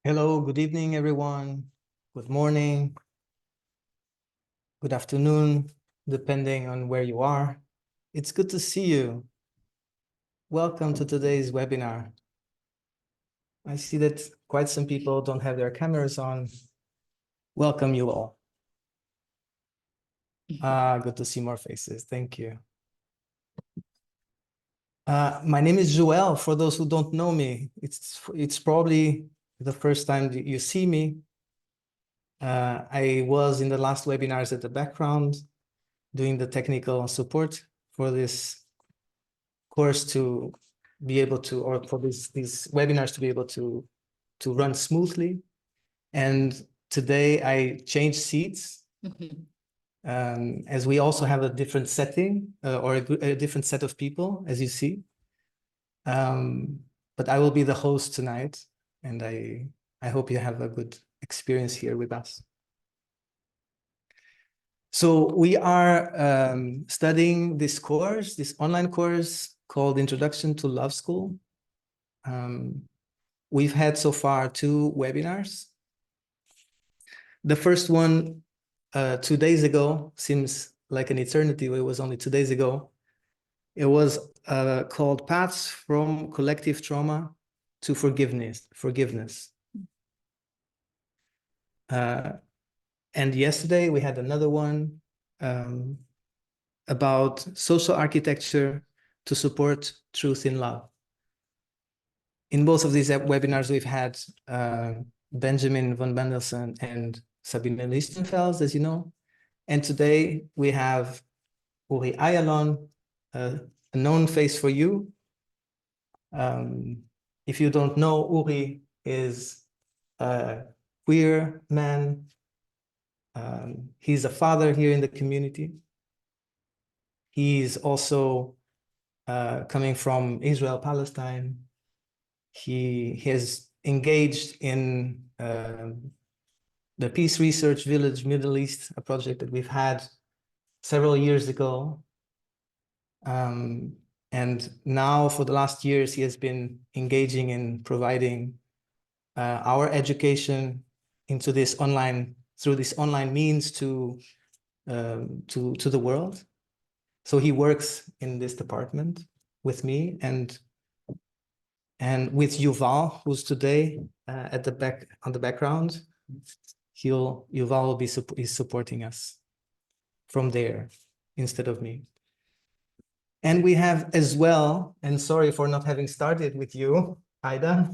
Hello, good evening, everyone. Good morning, good afternoon, depending on where you are. It's good to see you. Welcome to today's webinar. I see that quite some people don't have their cameras on. Welcome you all. Good to see more faces. Thank you. My name is Joël. For those who don't know me, it's probably the first time that you see me. I was in the last webinars at the background doing the technical support for this course to be able to, or for these webinars to be able to run smoothly. And today I changed seats as we also have a different setting or a different set of people, as you see. But I will be the host tonight, and I hope you have a good experience here with us. So we are studying this course, this online course called Introduction to Love School. We've had so far 2 webinars. The first one 2 days ago, seems like an eternity, it was only 2 days ago. It was called Paths from Collective Trauma to Forgiveness. And yesterday we had another one about social architecture to support truth in love. In both of these webinars, we've had Benjamin von Bendelsen and Sabine Lichtenfels, as you know. And today we have Uri Ayalon, a known face for you. If you don't know, Uri is a queer man. He's a father here in the community. He's also coming from Israel, Palestine. He has engaged in the Peace Research Village Middle East, a project that we've had several years ago. And now for the last years, he has been engaging in providing our education into this online, through this online means to the world. So he works in this department with me and with Yuval, who's today at the back on the background. Yuval will be supporting us from there instead of me. And we have as well, and sorry for not having started with you, Ida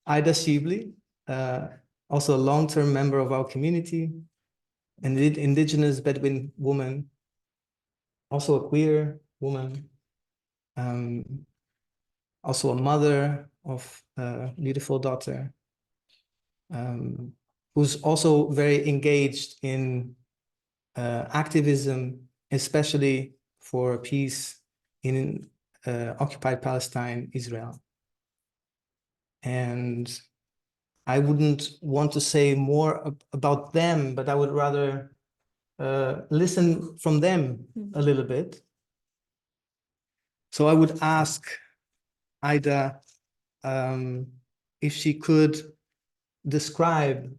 Shibli, also a long-term member of our community, an Indigenous Bedouin woman, also a queer woman, also a mother of a beautiful daughter, who's also very engaged in activism, especially for peace in occupied Palestine, Israel. And I wouldn't want to say more about them, but I would rather listen from them a little bit. So I would ask Ida if she could describe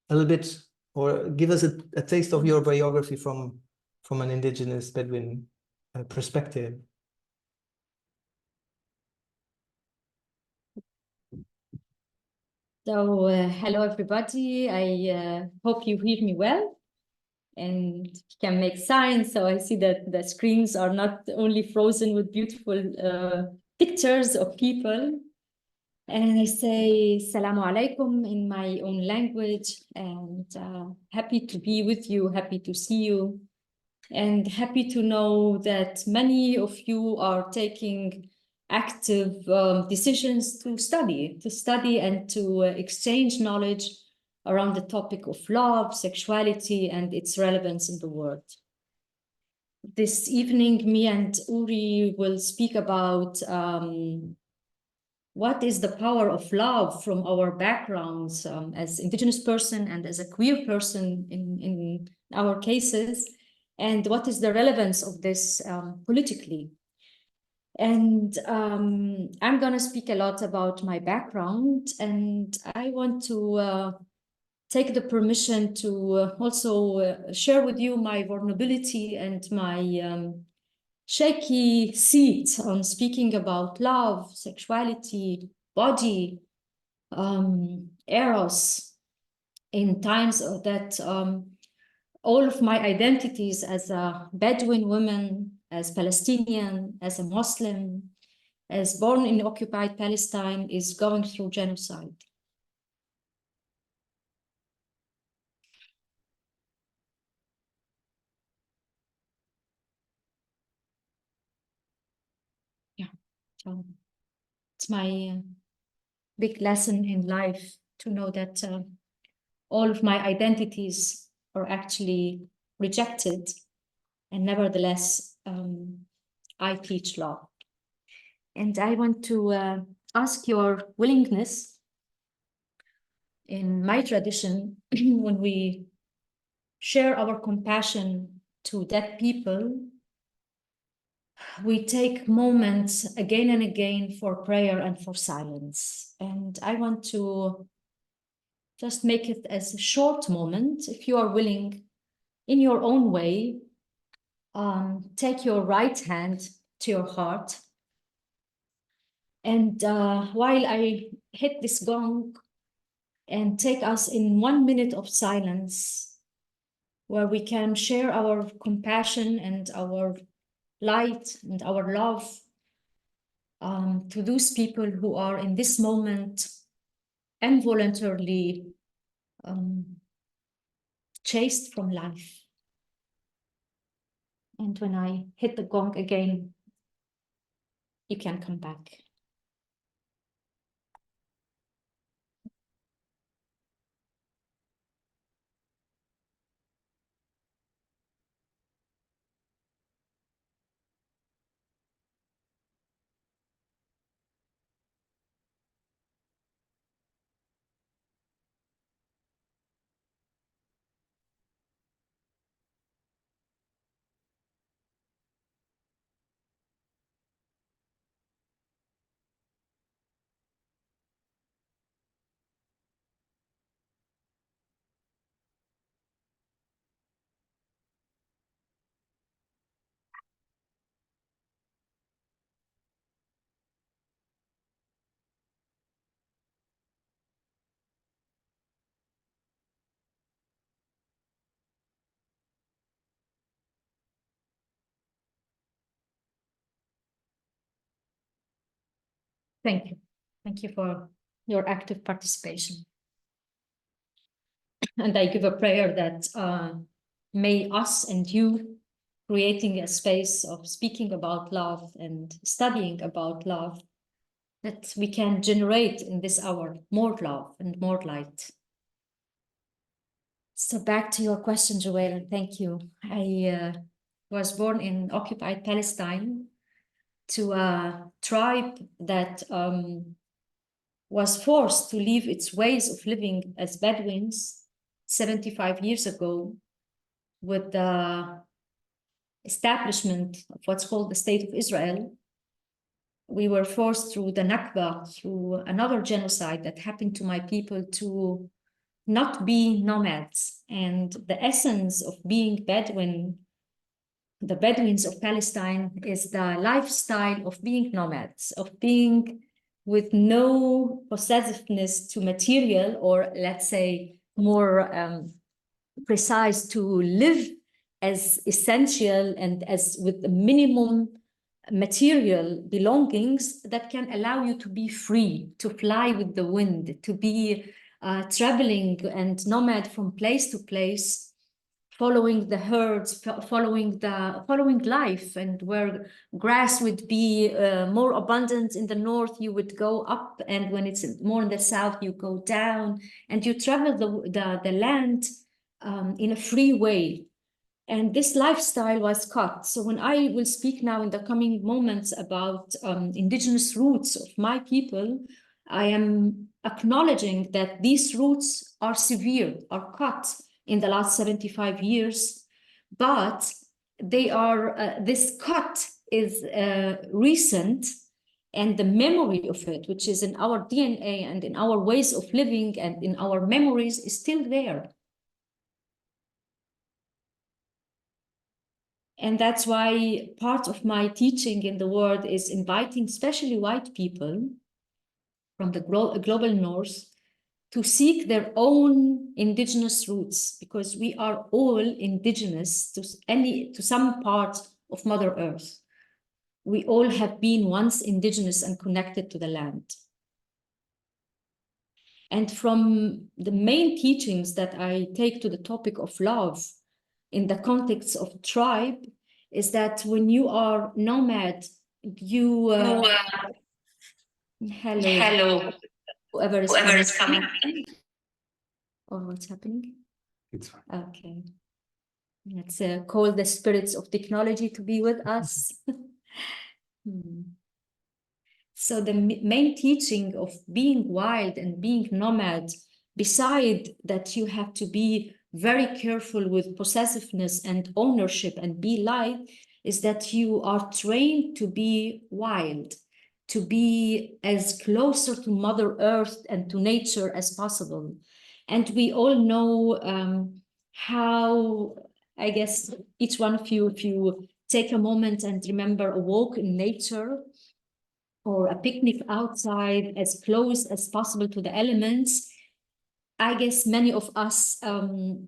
a little bit or give us a taste of your biography from an Indigenous Bedouin perspective. So, hello everybody. I hope you hear me well and can make signs. So I see that the screens are not only frozen with beautiful pictures of people. And I say Salamu alaikum in my own language, and happy to be with you, happy to see you, and happy to know that many of you are taking active decisions to study and to exchange knowledge around the topic of love, sexuality, and its relevance in the world. This evening, me and Uri will speak about what is the power of love from our backgrounds as Indigenous person and as a queer person in our cases, and what is the relevance of this politically. And I'm going to speak a lot about my background, and I want to take the permission to also share with you my vulnerability and my shaky seat on speaking about love, sexuality, body, eros, in times that all of my identities as a Bedouin woman, as Palestinian, as a Muslim, as born in occupied Palestine, is going through genocide. Yeah, so it's my big lesson in life to know that all of my identities are actually rejected, and nevertheless, I teach law. And I want to ask your willingness. In my tradition, when we share our compassion to dead people, we take moments again and again for prayer and for silence. And I want to just make it as a short moment. If you are willing, in your own way, take your right hand to your heart. And while I hit this gong and take us in 1 minute of silence, where we can share our compassion and our light and our love to those people who are in this moment involuntarily chased from life. And when I hit the gong again, you can come back. Thank you. Thank you for your active participation. And I give a prayer that may us and you, creating a space of speaking about love and studying about love, that we can generate in this hour more love and more light. So back to your question, Joelle, thank you. I was born in occupied Palestine to a tribe that was forced to leave its ways of living as Bedouins 75 years ago with the establishment of what's called the State of Israel. We were forced through the Nakba, through another genocide that happened to my people, to not be nomads. And the essence of being Bedouin, the Bedouins of Palestine, is the lifestyle of being nomads, of being with no possessiveness to material, or let's say more precise, to live as essential and as with the minimum material belongings that can allow you to be free, to fly with the wind, to be traveling and nomad from place to place, following the herds, following life. And where grass would be more abundant in the north, you would go up, and when it's more in the south, you go down, and you travel the land in a free way. And this lifestyle was cut. So when I will speak now in the coming moments about indigenous roots of my people, I am acknowledging that these roots are severe, are cut in the last 75 years, but they are, this cut is recent, and the memory of it, which is in our DNA and in our ways of living and in our memories, is still there. And that's why part of my teaching in the world is inviting especially white people from the global north to seek their own indigenous roots, because we are all indigenous to some part of Mother Earth. We all have been once indigenous and connected to the land. And from the main teachings that I take to the topic of love in the context of tribe is that when you are nomad, you hello, whoever is coming. Oh, what's happening? It's fine. Okay. Let's call the spirits of technology to be with us. So the main teaching of being wild and being nomad, beside that you have to be very careful with possessiveness and ownership and be light, is that you are trained to be wild, to be as closer to Mother Earth and to nature as possible. And we all know how, I guess, each one of you, if you take a moment and remember a walk in nature, or a picnic outside as close as possible to the elements, I guess many of us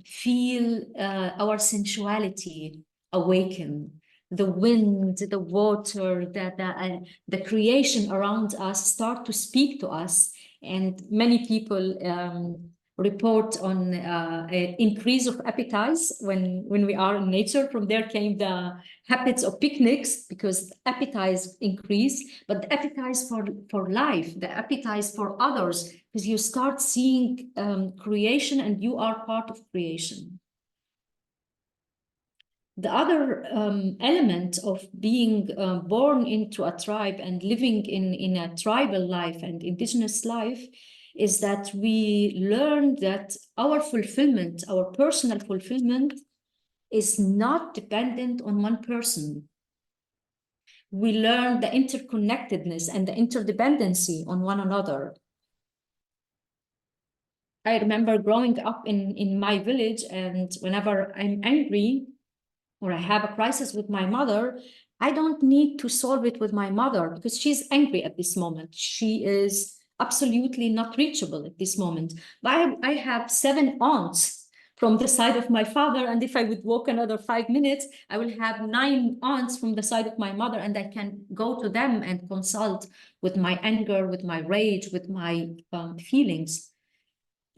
feel our sensuality awaken. The wind, the water, the creation around us start to speak to us. And many people report on an increase of appetites when we are in nature. From there came the habits of picnics, because appetites increase, but the appetites for life, the appetites for others, because you start seeing creation and you are part of creation. The other element of being born into a tribe and living in a tribal life and indigenous life is that we learn that our fulfillment, our personal fulfillment, is not dependent on one person. We learn the interconnectedness and the interdependency on one another. I remember growing up in my village, and whenever I'm angry or I have a crisis with my mother, I don't need to solve it with my mother because she's angry at this moment. She is absolutely not reachable at this moment. But I have 7 aunts from the side of my father, and if I would walk another 5 minutes, I will have 9 aunts from the side of my mother, and I can go to them and consult with my anger, with my rage, with my feelings.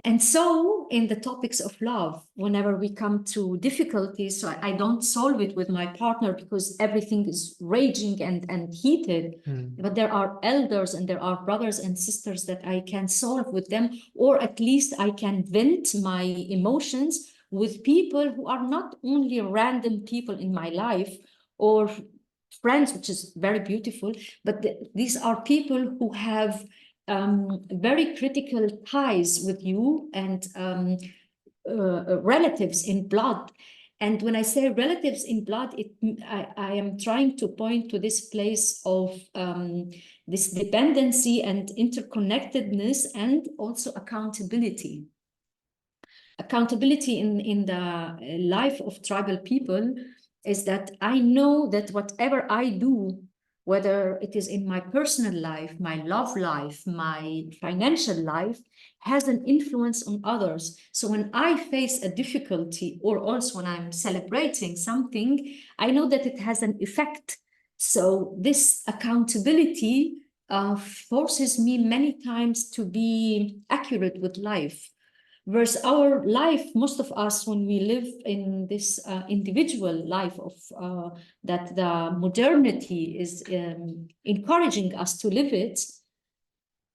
And so in the topics of love, whenever we come to difficulties, so I don't solve it with my partner because everything is raging and heated, but there are elders and there are brothers and sisters that I can solve with them, or at least I can vent my emotions with people who are not only random people in my life or friends, which is very beautiful, but these are people who have very critical ties with you and relatives in blood. And when I say relatives in blood, I am trying to point to this place of this dependency and interconnectedness, and also accountability. Accountability in the life of tribal people is that I know that whatever I do, whether it is in my personal life, my love life, my financial life, has an influence on others. So when I face a difficulty, or also when I'm celebrating something, I know that it has an effect. So this accountability forces me many times to be accurate with life. Versus our life, most of us, when we live in this individual life of that the modernity is encouraging us to live it,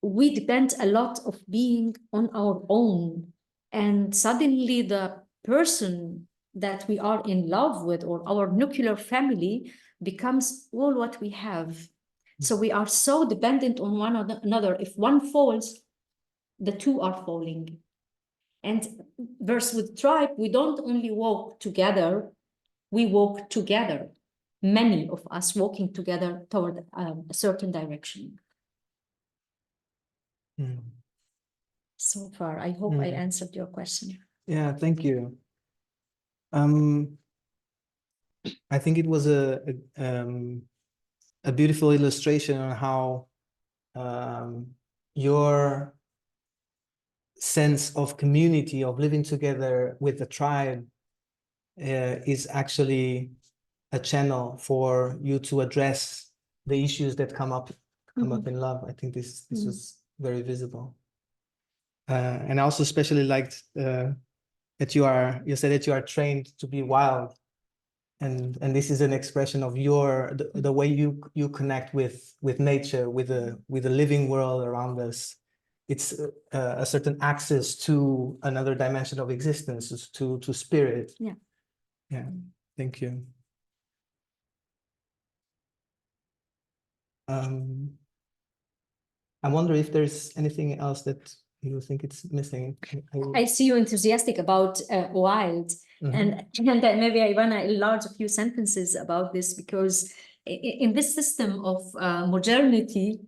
we depend a lot of being on our own. And suddenly the person that we are in love with, or our nuclear family, becomes all what we have. So we are so dependent on one another. If one falls, the two are falling. And versus with tribe, we don't only walk together, we walk together. many of us walking together toward a certain direction. So far, I hope I answered your question. Yeah, thank you. I think it was a beautiful illustration on how your sense of community, of living together with the tribe, is actually a channel for you to address the issues that come up in love. I think this was very visible. And I also especially liked that you said that you are trained to be wild. And this is an expression of the way you connect with nature, with the living world around us. It's a certain access to another dimension of existence, to spirit. Yeah. Yeah. Thank you. I wonder if there's anything else that you think it's missing. I see you enthusiastic about wild, and then maybe I want to enlarge a few sentences about this, because in this system of modernity,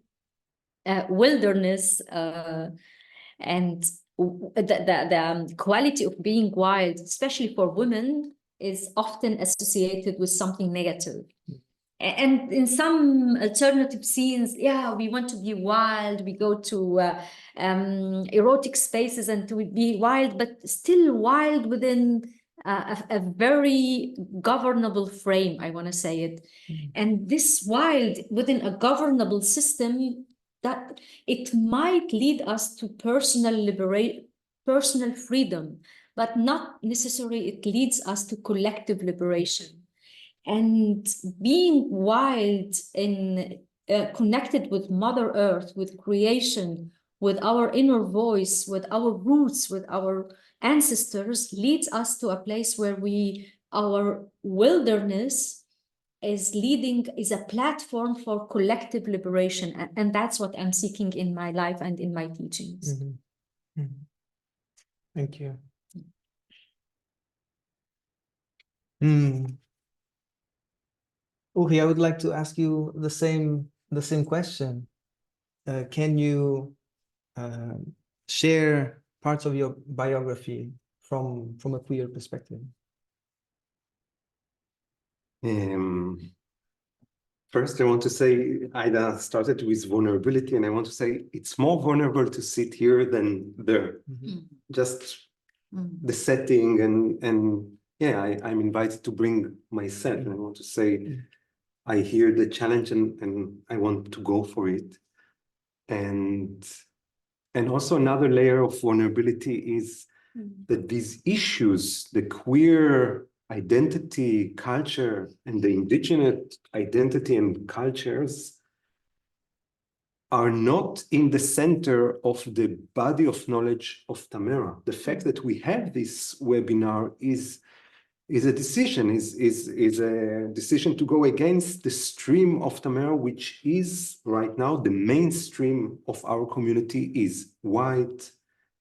wilderness, and the quality of being wild, especially for women, is often associated with something negative. And in some alternative scenes, yeah, we want to be wild. We go to erotic spaces and to be wild, but still wild within a very governable frame, I want to say it. And this wild within a governable system, that it might lead us to personal freedom, but not necessarily it leads us to collective liberation. And being wild and connected with Mother Earth, with creation, with our inner voice, with our roots, with our ancestors, leads us to a place where our wilderness is a platform for collective liberation. And that's what I'm seeking in my life and in my teachings. Thank you. Uhi, I would like to ask you the same question. Can you share parts of your biography from a queer perspective? First, I want to say Ida started with vulnerability, and I want to say it's more vulnerable to sit here than there. Just the setting, and yeah, I'm invited to bring myself, and I want to say I hear the challenge and I want to go for it. And also another layer of vulnerability is that these issues, the queer identity, culture, and the indigenous identity and cultures, are not in the center of the body of knowledge of Tamara. The fact that we have this webinar is a decision, is a decision to go against the stream of Tamara, which is right now the mainstream of our community, is white,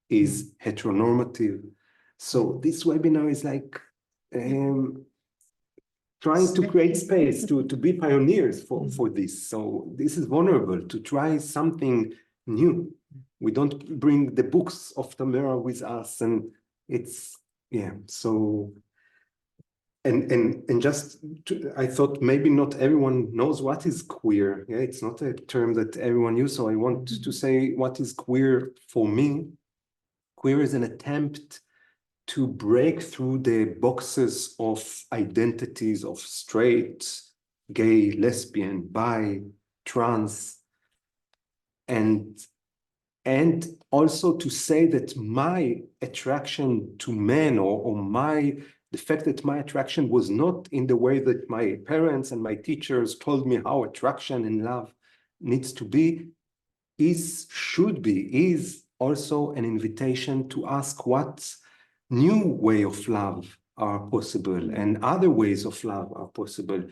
is heteronormative. So this webinar is like trying to create space to be pioneers for this. So this is vulnerable to try something new. We don't bring the books of Tamara with us, and it's, yeah, so and just I thought maybe not everyone knows what is queer. Yeah, it's not a term that everyone uses. So I want to say what is queer for me. Queer is an attempt to break through the boxes of identities of straight, gay, lesbian, bi, trans, and also to say that my attraction to men, or the fact that my attraction was not in the way that my parents and my teachers told me how attraction and love needs to be, is also an invitation to ask what new way of love are possible and other ways of love are possible,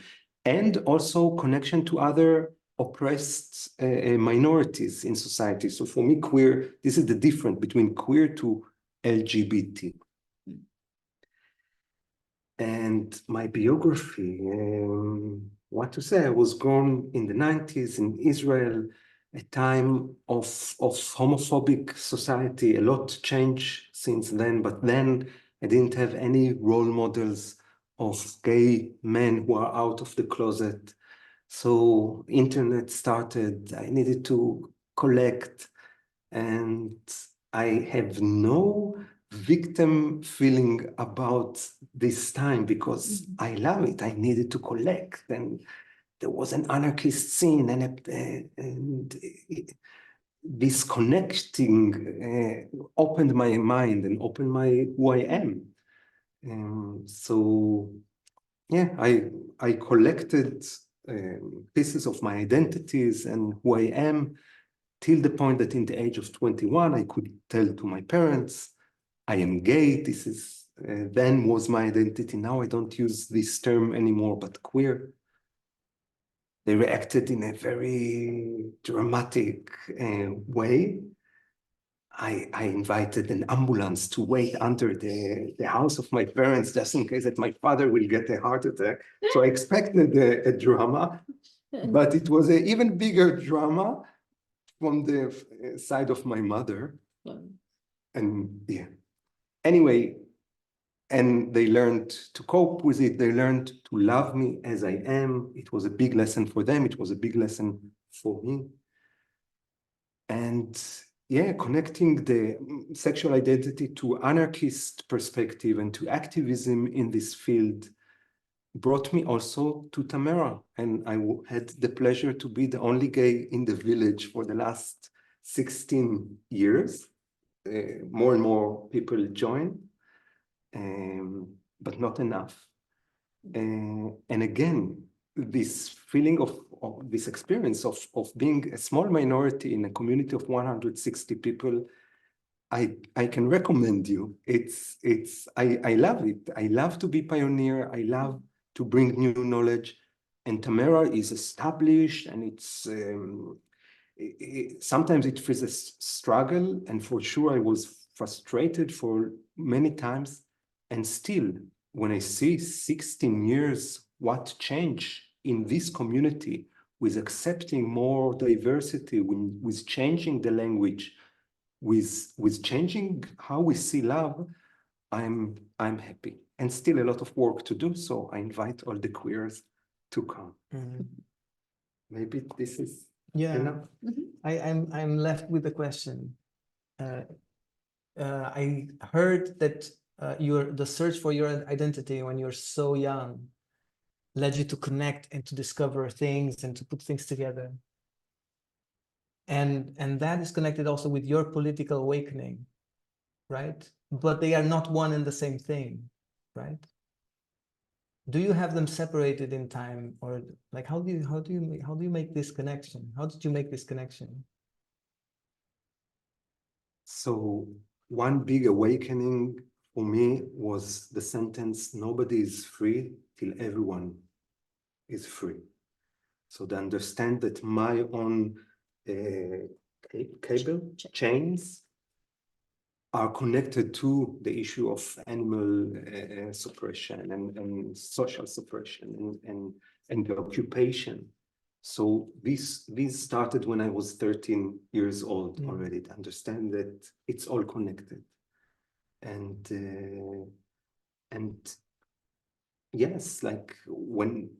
and also connection to other oppressed minorities in society. So for me, queer, this is the difference between queer to LGBT. And my biography, what to say, I was born in the 90s in Israel, a time of homophobic society. A lot changed since then, but then I didn't have any role models of gay men who are out of the closet. So internet started, I needed to collect, and I have no victim feeling about this time because I love it. I needed to collect, and there was an anarchist scene, and this connecting opened my mind and opened my who I am. So yeah, I collected pieces of my identities and who I am, till the point that in the age of 21, I could tell to my parents, I am gay. This is then was my identity. Now I don't use this term anymore, but queer. They reacted in a very dramatic way. I invited an ambulance to wait under the house of my parents just in case that my father will get a heart attack. So I expected a drama, but it was an even bigger drama from the side of my mother. And yeah, anyway, and they learned to cope with it. They learned to love me as I am. It was a big lesson for them. It was a big lesson for me. And yeah, connecting the sexual identity to anarchist perspective and to activism in this field brought me also to Tamara. And I had the pleasure to be the only gay in the village for the last 16 years. More and more people join, but not enough. And again, this feeling of this experience of being a small minority in a community of 160 people, I can recommend you. I love it. I love to be pioneer. I love to bring new knowledge. And Tamara is established, and it's sometimes it feels a struggle, and for sure I was frustrated for many times. And still, when I see 16 years, what changed in this community with accepting more diversity, with changing the language, with changing how we see love, I'm happy. And still a lot of work to do. So I invite all the queers to come. Maybe this is enough. I'm left with a question. I heard that the search for your identity when you're so young led you to connect and to discover things and to put things together. And that is connected also with your political awakening, right? But they are not one and the same thing, right? Do you have them separated in time, or like how do you make this connection? How did you make this connection? So one big awakening for me was the sentence, nobody is free till everyone is free. So to understand that my own cable chains are connected to the issue of animal suppression and social suppression and the occupation. So this started when I was 13 years old already, to understand that it's all connected. And yes, like when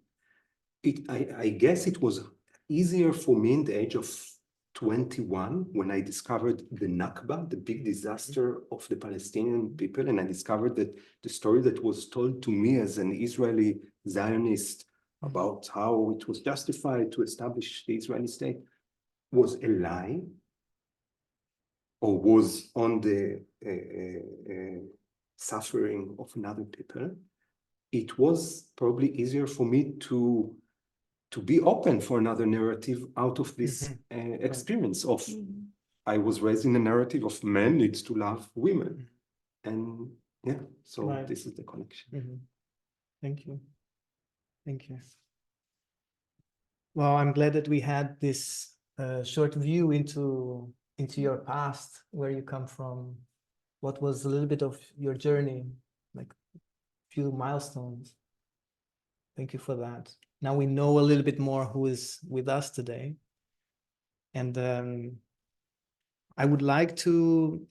I guess it was easier for me in the age of 21 when I discovered the Nakba, the big disaster of the Palestinian people, and I discovered that the story that was told to me as an Israeli Zionist about how it was justified to establish the Israeli state was a lie, or was on the suffering of another people. It was probably easier for me to be open for another narrative out of this experience of I was raised in a narrative of men needs to love women. And yeah, so this is the connection. Thank you. Thank you. Well, I'm glad that we had this short view into your past, where you come from, what was a little bit of your journey, like few milestones. Thank you for that. Now we know a little bit more who is with us today. And I would like to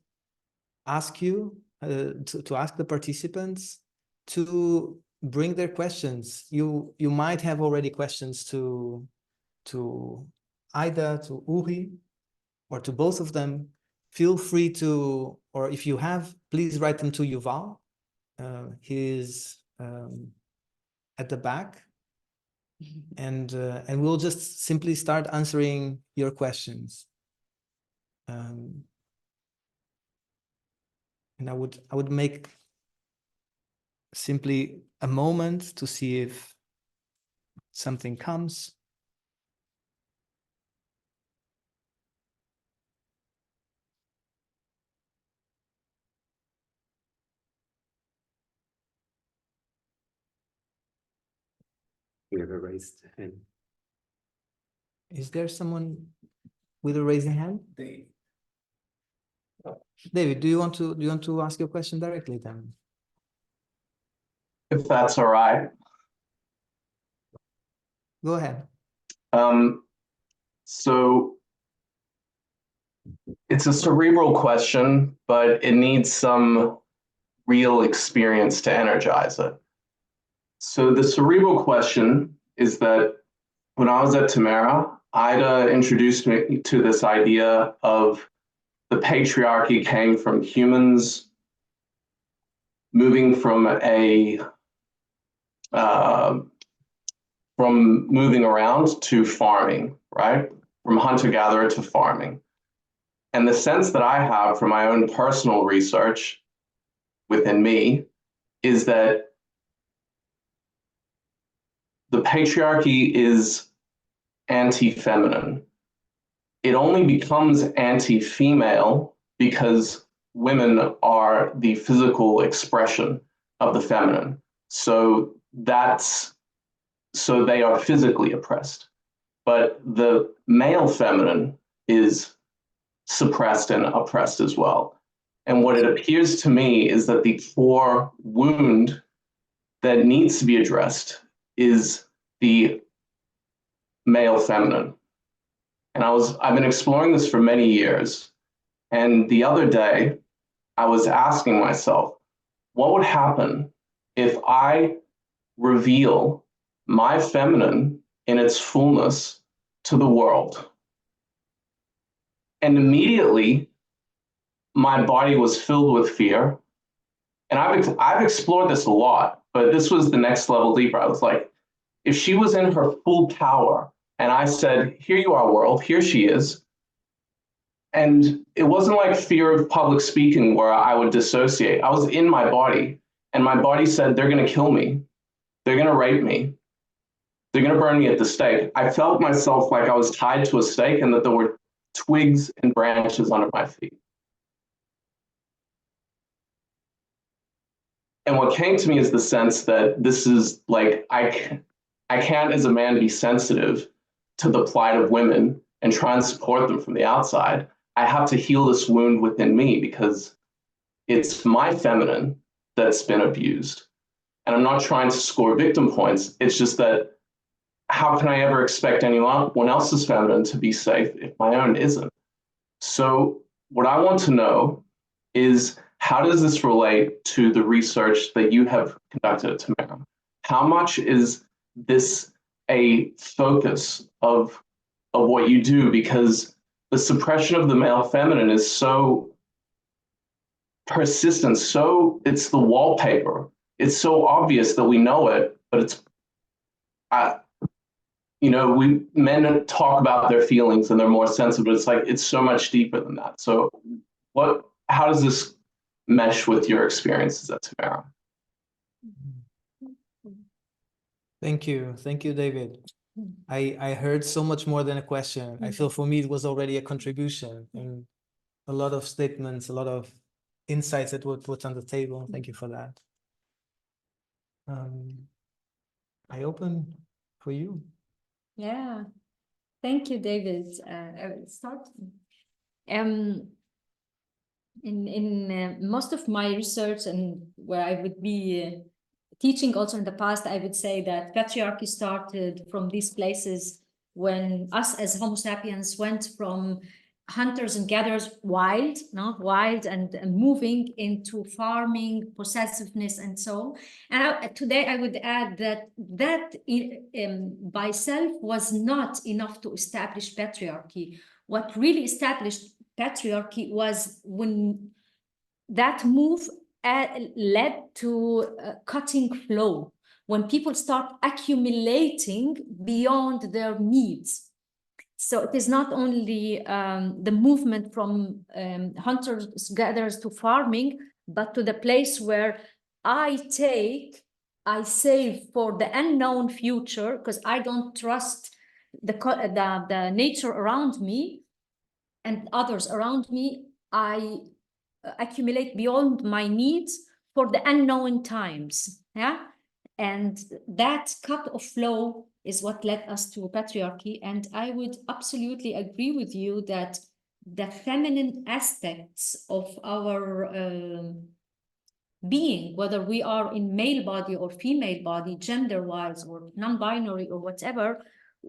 ask you, to ask the participants to bring their questions. You might have already questions to Aida, to Uri, or to both of them. Feel free to, or if you have, please write them to Yuval. He is at the back, and we'll just simply start answering your questions. And I would make simply a moment to see if something comes. We have a raised hand. Is there someone with a raising hand? David, do you want to ask your question directly then? If that's all right. Go ahead. So it's a cerebral question, but it needs some real experience to energize it. So the cerebral question is that when I was at Tamara, Ida introduced me to this idea of the patriarchy came from humans moving from from moving around to farming, right? From hunter-gatherer to farming. And the sense that I have from my own personal research within me is that the patriarchy is anti-feminine. It only becomes anti-female because women are the physical expression of the feminine. So they are physically oppressed. But the male feminine is suppressed and oppressed as well. And what it appears to me is that the core wound that needs to be addressed is the male feminine. And I've been exploring this for many years. And the other day, I was asking myself, what would happen if I reveal my feminine in its fullness to the world? And immediately, my body was filled with fear. And I've explored this a lot, but this was the next level deeper. I was like, if she was in her full power, and I said, here you are, world, here she is. And it wasn't like fear of public speaking where I would dissociate. I was in my body, and my body said, they're going to kill me. They're going to rape me. They're going to burn me at the stake. I felt myself like I was tied to a stake and that there were twigs and branches under my feet. And what came to me is the sense that this is like, I can't as a man be sensitive to the plight of women and try and support them from the outside. I have to heal this wound within me because it's my feminine that's been abused. And I'm not trying to score victim points. It's just that how can I ever expect anyone else's feminine to be safe if my own isn't? So what I want to know is, how does this relate to the research that you have conducted at Tamara? How much is this a focus of what you do? Because the suppression of the male feminine is so persistent, so it's the wallpaper. It's so obvious that we know it, but it's, men talk about their feelings and they're more sensitive. It's like, it's so much deeper than that. So how does this mesh with your experiences at Tamara? Thank you, David. I heard so much more than a question. I feel for me it was already a contribution and a lot of statements, a lot of insights that were put on the table. Thank you for that. I open for you. Yeah, thank you, David. I will start. In most of my research and where I would be teaching also in the past, I would say that patriarchy started from these places when us as Homo sapiens went from hunters and gatherers, wild and moving into farming, possessiveness, and so. And today I would add that by self was not enough to establish patriarchy. What really established patriarchy was when that move led to a cutting flow, when people start accumulating beyond their needs. So it is not only the movement from hunters, gatherers to farming, but to the place where I save for the unknown future, because I don't trust the nature around me and others around me. I accumulate beyond my needs for the unknown times. Yeah. And that cut of flow is what led us to patriarchy. And I would absolutely agree with you that the feminine aspects of our being, whether we are in male body or female body, gender-wise or non-binary or whatever,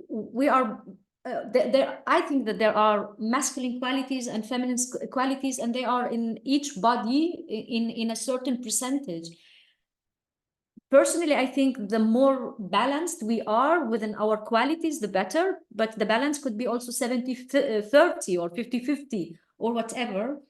we are I think that there are masculine qualities and feminine qualities, and they are in each body in a certain percentage. Personally, I think the more balanced we are within our qualities, the better, but the balance could be also 70-30 or 50-50 or whatever.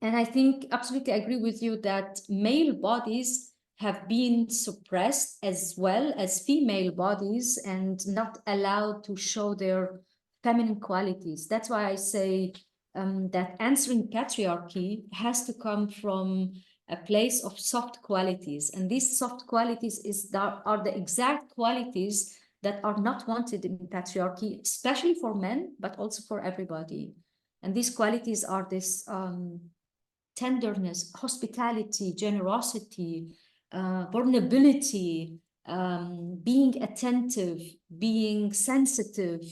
And I think absolutely agree with you that male bodies have been suppressed as well as female bodies and not allowed to show their feminine qualities. That's why I say that answering patriarchy has to come from a place of soft qualities. And these soft qualities are the exact qualities that are not wanted in patriarchy, especially for men, but also for everybody. And these qualities are this tenderness, hospitality, generosity, vulnerability, being attentive, being sensitive,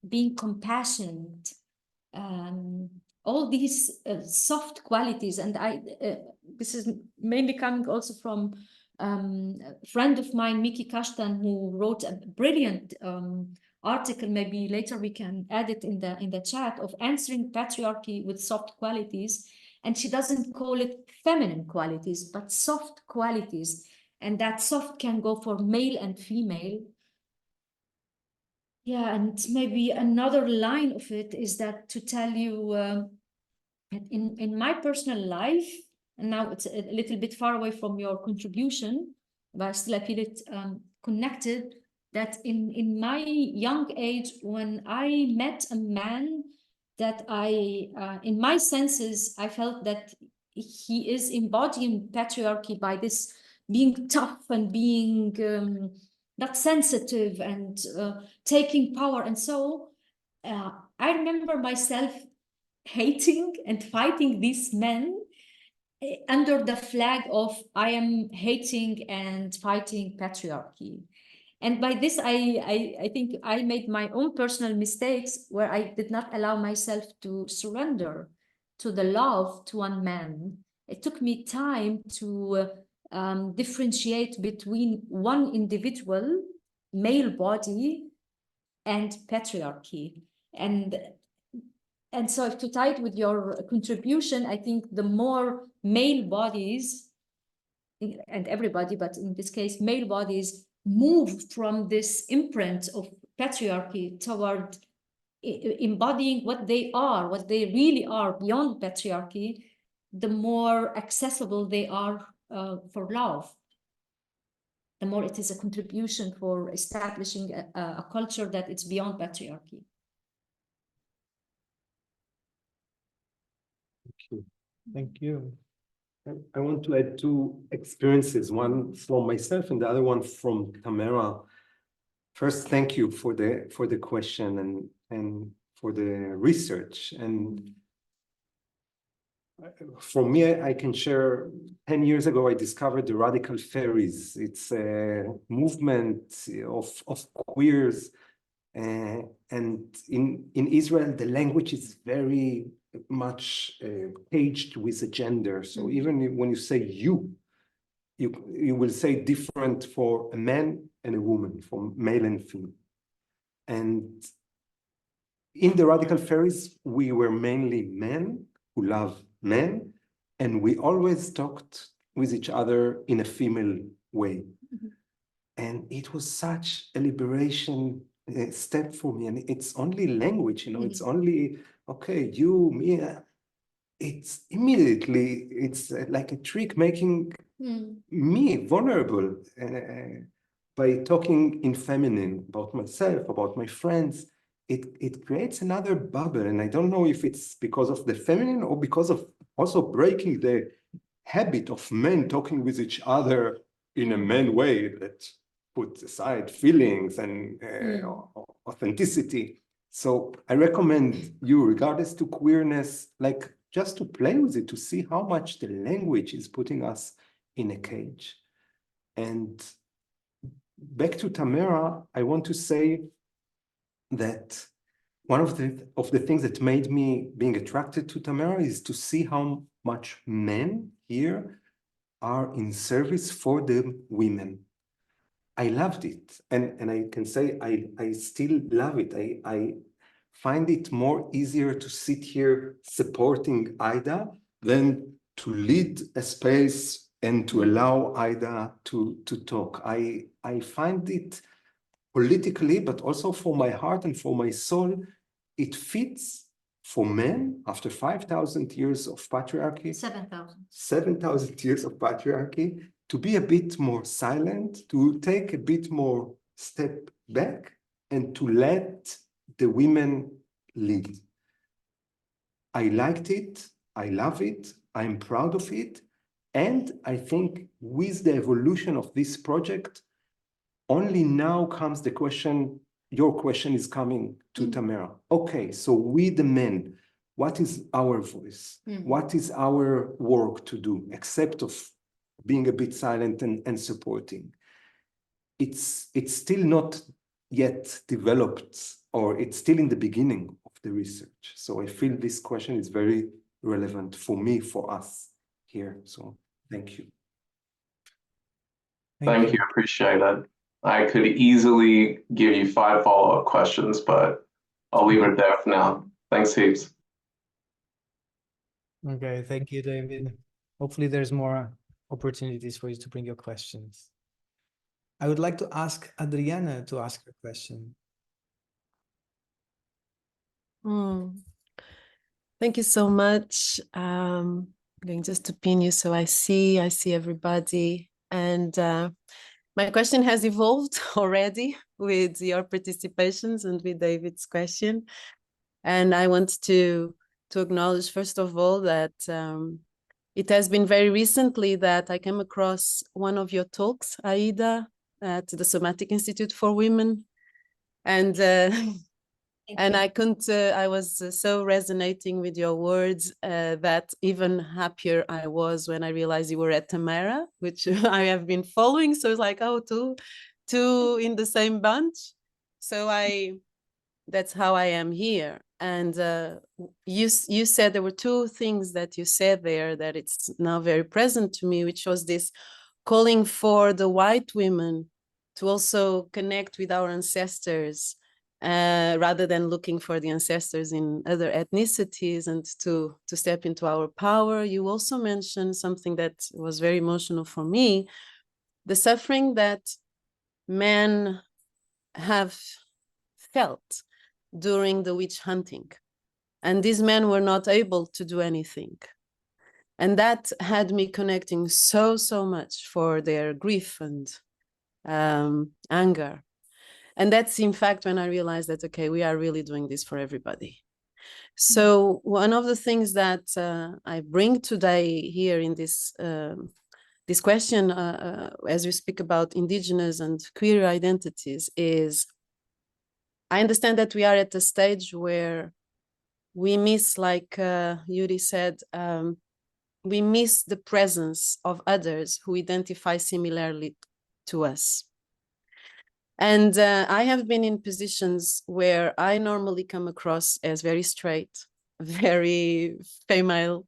being compassionate, all these soft qualities. And this is mainly coming also from a friend of mine, Miki Kashtan, who wrote a brilliant article. Maybe later we can add it in the chat, of answering patriarchy with soft qualities. And she doesn't call it feminine qualities, but soft qualities. And that soft can go for male and female. Yeah, and maybe another line of it is that to tell you that in my personal life, and now it's a little bit far away from your contribution, but still I feel it connected, that in my young age, when I met a man that in my senses, I felt that he is embodying patriarchy by this being tough and being not sensitive and taking power. And so I remember myself hating and fighting these men under the flag of I am hating and fighting patriarchy. And by this, I think I made my own personal mistakes where I did not allow myself to surrender to the love to one man. It took me time to differentiate between one individual, male body, and patriarchy. And so to tie it with your contribution, I think the more male bodies, and everybody, but in this case, male bodies, move from this imprint of patriarchy toward embodying what they really are beyond patriarchy, the more accessible they are for love. The more it is a contribution for establishing a culture that it's beyond patriarchy. Thank you. I want to add two experiences, one from myself and the other one from Tamara. First, thank you for the question and for the research. And for me, I can share 10 years ago, I discovered the Radical Fairies. It's a movement of queers. And in Israel, the language is very much caged with a gender. So even when you say you, you will say different for a man and a woman, for male and female. And in the radical fairies, we were mainly men who love men, and we always talked with each other in a female way. And it was such a liberation step for me. And it's only language, it's only, okay, you, me. It's immediately, it's like a trick making me vulnerable by talking in feminine about myself, about my friends. It creates another bubble. And I don't know if it's because of the feminine or because of also breaking the habit of men talking with each other in a man way that puts aside feelings and authenticity. So I recommend you, regardless to queerness, like just to play with it, to see how much the language is putting us in a cage. And back to Tamara, I want to say that one of the things that made me being attracted to Tamara is to see how much men here are in service for the women. I loved it. And I can say I still love it. I find it more easier to sit here supporting Ida than to lead a space and to allow Ida to talk. I find it politically, but also for my heart and for my soul, it fits for men after 5,000 years of patriarchy. 7,000. 7,000 years of patriarchy, to be a bit more silent, to take a bit more step back, and to let the women lead. I liked it, I love it, I'm proud of it, and I think with the evolution of this project, only now comes the question, your question is coming to Tamara. Okay, so we the men, what is our voice? What is our work to do, except of being a bit silent and supporting? It's still not yet developed, or it's still in the beginning of the research. So I feel this question is very relevant for me, for us here. So thank you. Thank you, appreciate it. I could easily give you 5 follow-up questions, but I'll leave it there for now. Thanks heaps. Okay, thank you, David. Hopefully there's more opportunities for you to bring your questions. I would like to ask Adriana to ask her question. Thank you so much. I'm going just to pin you so I see everybody. And my question has evolved already with your participations and with David's question. And I want to acknowledge, first of all, that it has been very recently that I came across one of your talks, Aida, at the Somatic Institute for Women. And and I was so resonating with your words that even happier I was when I realized you were at Tamara, which I have been following. So it's like, oh, two in the same bunch. So that's how I am here. And you said there were 2 things that you said there that it's now very present to me, which was this calling for the white women to also connect with our ancestors, rather than looking for the ancestors in other ethnicities, and to step into our power. You also mentioned something that was very emotional for me, the suffering that men have felt during the witch hunting. And these men were not able to do anything. And that had me connecting so much for their grief and anger. And that's, in fact, when I realized that, okay, we are really doing this for everybody. So one of the things that I bring today here in this this question, as we speak about Indigenous and queer identities, is I understand that we are at a stage where we miss, like Yuri said, we miss the presence of others who identify similarly to us. And I have been in positions where I normally come across as very straight, very female,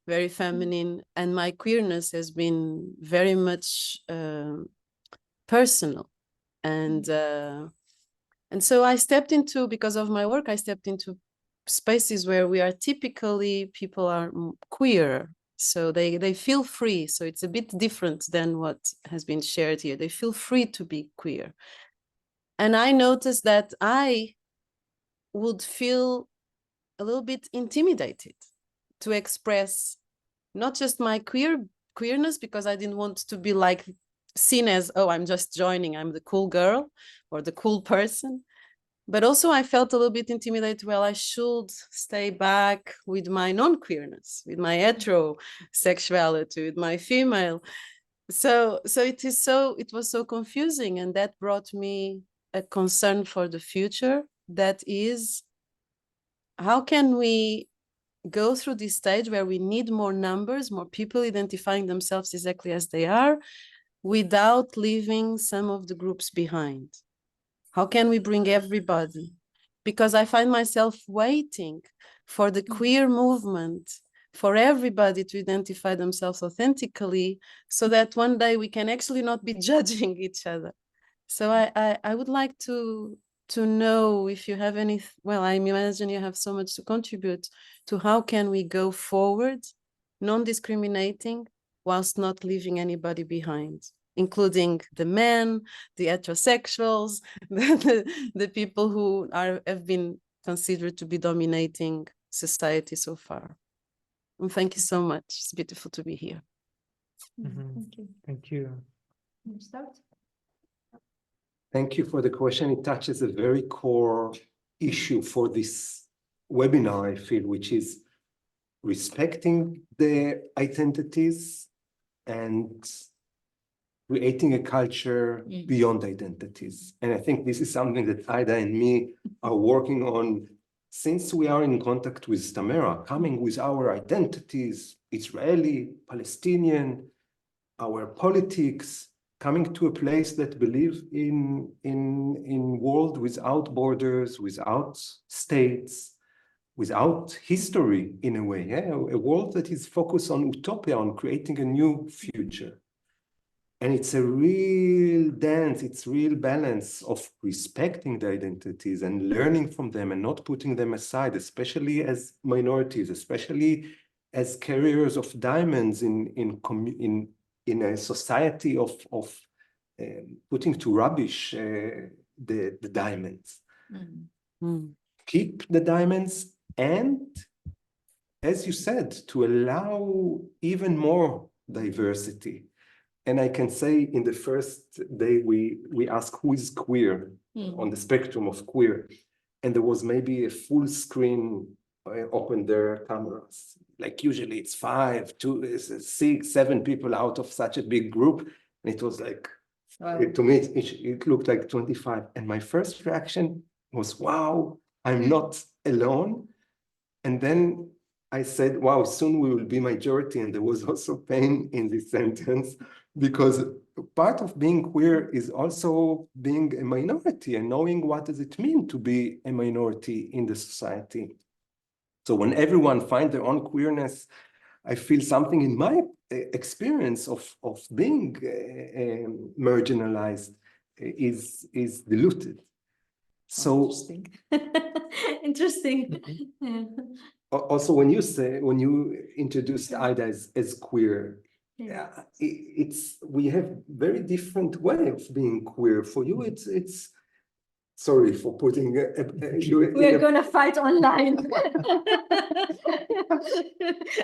very feminine, and my queerness has been very much personal. And so I stepped into, because of my work, I stepped into spaces where we are typically, people are queer. So they feel free. So it's a bit different than what has been shared here. They feel free to be queer. And I noticed that I would feel a little bit intimidated to express not just my queerness, because I didn't want to be like seen as, oh, I'm just joining, I'm the cool girl or the cool person. But also I felt a little bit intimidated, well, I should stay back with my non-queerness, with my heterosexuality, with my female. So it was so confusing, and that brought me a concern for the future, that is, how can we go through this stage where we need more numbers, more people identifying themselves exactly as they are, without leaving some of the groups behind? How can we bring everybody? Because I find myself waiting for the queer movement, for everybody to identify themselves authentically, so that one day we can actually not be judging each other. So I would like to know if you have any, well, I imagine you have so much to contribute to how can we go forward, non-discriminating, whilst not leaving anybody behind, including the men, the heterosexuals, the people who have been considered to be dominating society so far. And thank you so much. It's beautiful to be here. Thank you. Thank you. You start? Thank you for the question. It touches a very core issue for this webinar, I feel, which is respecting the identities and creating a culture beyond identities. And I think this is something that Ida and me are working on since we are in contact with Tamara, coming with our identities, Israeli, Palestinian, our politics, coming to a place that believes in world without borders, without states, without history in a way, a world that is focused on utopia, on creating a new future. And it's a real dance, it's real balance of respecting the identities and learning from them and not putting them aside, especially as minorities, especially as carriers of diamonds in a society of putting to rubbish the diamonds. Keep the diamonds, and as you said, to allow even more diversity. And I can say in the first day we asked who is queer on the spectrum of queer, and there was maybe a full screen open their cameras. Like usually it's 5, 2, 6, 7 people out of such a big group. And it was like, wow. To me, it looked like 25. And my first reaction was, wow, I'm not alone. And then I said, wow, soon we will be majority. And there was also pain in this sentence, because part of being queer is also being a minority and knowing what does it mean to be a minority in the society. So when everyone finds their own queerness, I feel something in my experience of being marginalized is diluted. So interesting. Also, when you introduced Ida as queer, we have very different way of being queer. For you, it's sorry for putting we're gonna fight online.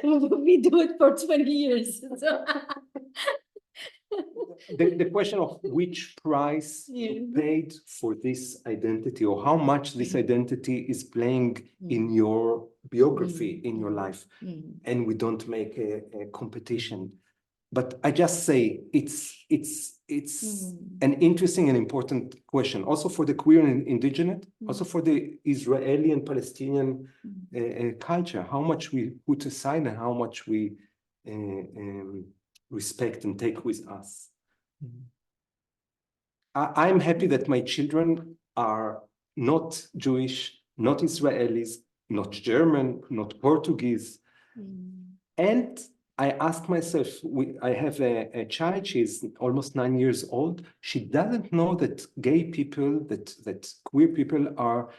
We do it for 20 years. So. The question of which price you paid for this identity, or how much this identity is playing in your biography, in your life, and we don't make a competition. But I just say it's an interesting and important question, also for the queer and indigenous, also for the Israeli and Palestinian culture, how much we put aside and how much we respect and take with us. I'm happy that my children are not Jewish, not Israelis, not German, not Portuguese. And I ask myself, I have a child, she's almost 9 years old. She doesn't know that gay people, that queer people are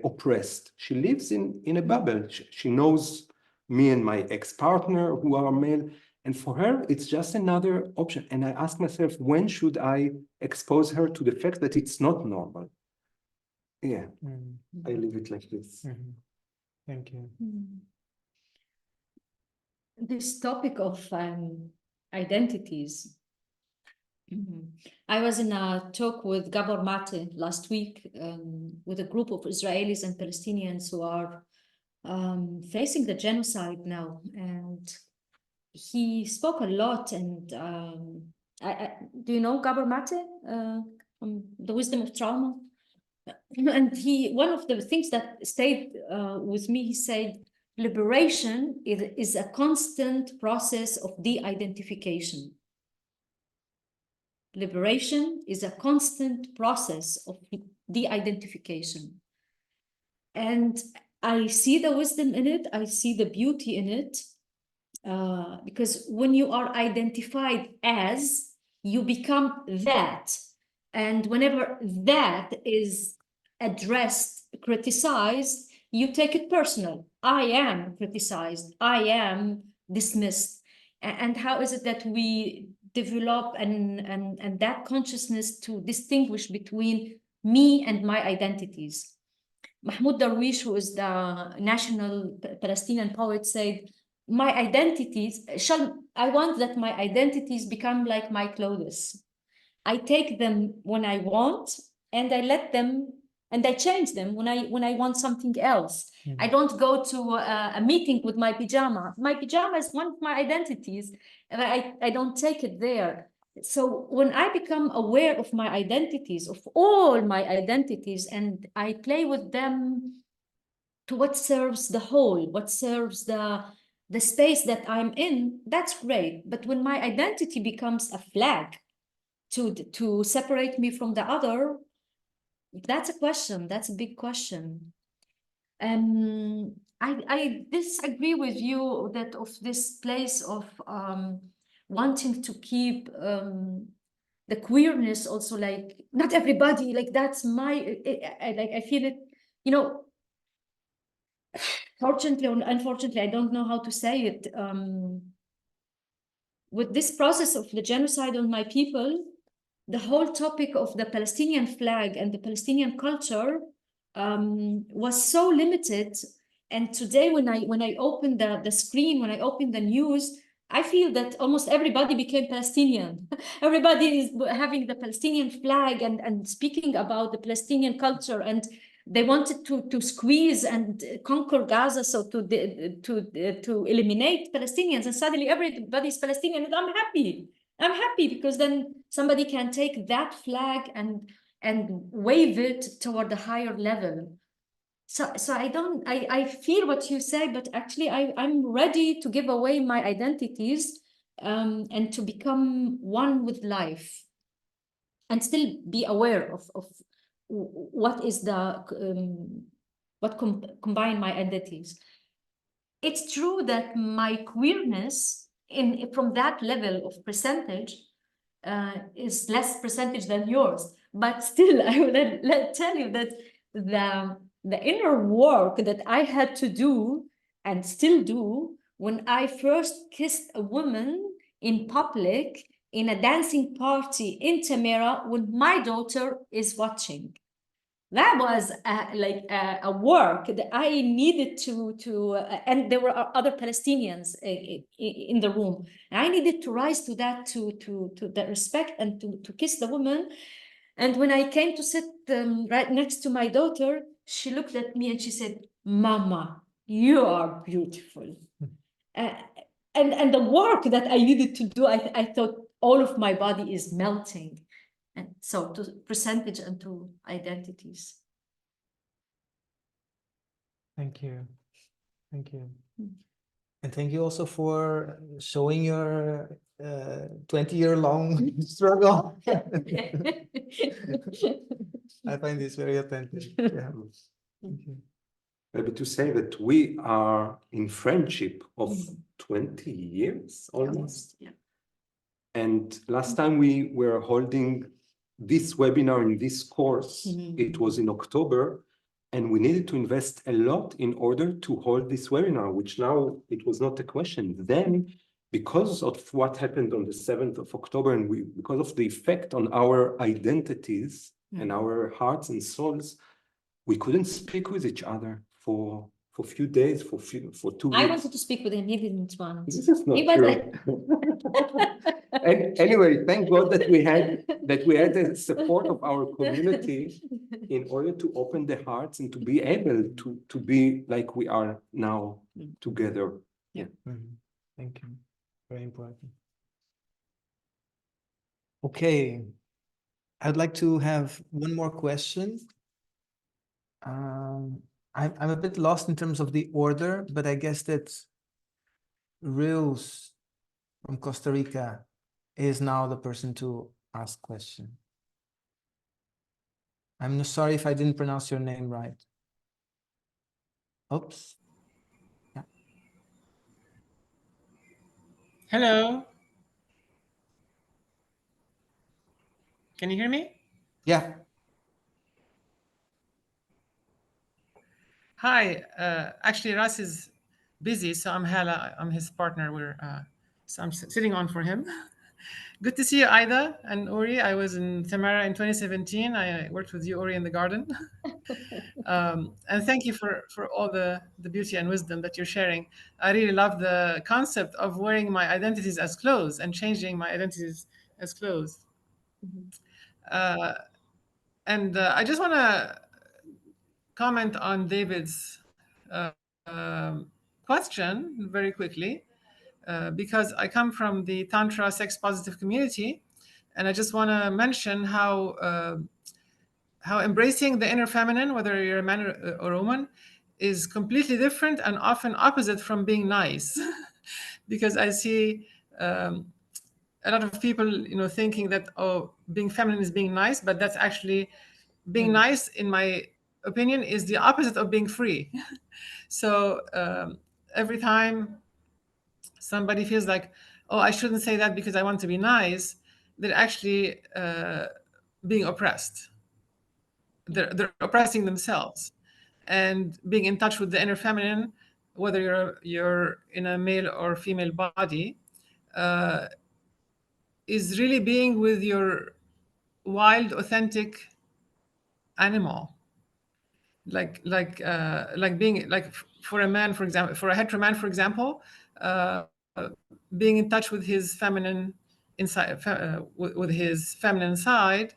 oppressed. She lives in a bubble. She knows me and my ex-partner who are male. And for her, it's just another option. And I ask myself, when should I expose her to the fact that it's not normal? Yeah, I leave it like this. Thank you. This topic of identities. I was in a talk with Gabor Mate last week with a group of Israelis and Palestinians who are facing the genocide now. And he spoke a lot. And do you know Gabor Mate from The Wisdom of Trauma? And one of the things that stayed with me, he said, liberation is a constant process of de-identification. Liberation is a constant process of de-identification. And I see the wisdom in it, I see the beauty in it, because when you are identified as, you become that. And whenever that is addressed, criticized, you take it personal. I am criticized, I am dismissed. And how is it that we develop and that consciousness to distinguish between me and my identities? Mahmoud Darwish, who is the national Palestinian poet, said, my identities, I want that my identities become like my clothes. I take them when I want, and I let them, and I change them when I want something else. I don't go to a meeting with my pajama. My pajama is one of my identities, and I don't take it there. So when I become aware of my identities, of all my identities, and I play with them to what serves the whole, what serves the space that I'm in, that's great. But when my identity becomes a flag to separate me from the other, that's a question. That's a big question. I disagree with you that of this place of wanting to keep the queerness also, like not everybody, like that's my, I feel it, you know, fortunately or unfortunately, I don't know how to say it. With this process of the genocide on my people, the whole topic of the Palestinian flag and the Palestinian culture was so limited. And today, when I open the screen, when I open the news, I feel that almost everybody became Palestinian. Everybody is having the Palestinian flag and speaking about the Palestinian culture, and they wanted to squeeze and conquer Gaza, so to eliminate Palestinians, and suddenly everybody's Palestinian, and I'm happy. I'm happy because then somebody can take that flag and wave it toward a higher level. So I feel what you say, but actually I'm ready to give away my identities and to become one with life and still be aware of what is the combine my identities. It's true that my queerness from that level of percentage is less percentage than yours, but still I will tell you that the inner work that I had to do and still do when I first kissed a woman in public in a dancing party in Tamera when my daughter is watching. That was like a work that I needed to and there were other Palestinians in the room. And I needed to rise to that, to that respect and to kiss the woman. And when I came to sit right next to my daughter, she looked at me and she said, "Mama, you are beautiful." And the work that I needed to do, I thought all of my body is melting. And so to percentage and to identities. Thank you. Thank you. And thank you also for showing your 20-year-long struggle. I find this very authentic. Yeah. Thank you. maybe to say that we are in friendship of 20 years almost. Yeah. And last time we were holding this webinar in this course, it was in October, and we needed to invest a lot in order to hold this webinar, which now it was not a question. Then, because of what happened on the 7th of October, and because of the effect on our identities and our hearts and souls, we couldn't speak with each other for a few days, for 2 weeks. I wanted to speak with him. He didn't want. This is not He was true. And anyway, thank God that we had the support of our community in order to open the hearts and to be able to be like we are now together. Yeah. Thank you. Very important. Okay. I'd like to have one more question. I'm a bit lost in terms of the order, but I guess that Reels from Costa Rica is now the person to ask question. I'm sorry if I didn't pronounce your name right. Oops. Yeah. Hello. Can you hear me? Yeah. Hi. Actually, Ras is busy, so I'm Hala. I'm his partner. So I'm sitting on for him. Good to see you, Aida and Uri. I was in Tamara in 2017. I worked with you, Uri, in the garden. And thank you for all the beauty and wisdom that you're sharing. I really love the concept of wearing my identities as clothes and changing my identities as clothes. And I just want to comment on David's question very quickly, because I come from the Tantra sex positive community, and I just want to mention how embracing the inner feminine, whether you're a man or a woman, is completely different and often opposite from being nice. Because I see a lot of people, thinking that, oh, being feminine is being nice, but that's actually being nice, in my opinion, is the opposite of being free. So every time somebody feels like, oh, I shouldn't say that because I want to be nice, they're actually being oppressed. They're oppressing themselves. And being in touch with the inner feminine, whether you're in a male or female body, is really being with your wild, authentic animal. Like being like, for a man, for example, for a hetero man, for example, being in touch with his feminine inside, with his feminine side,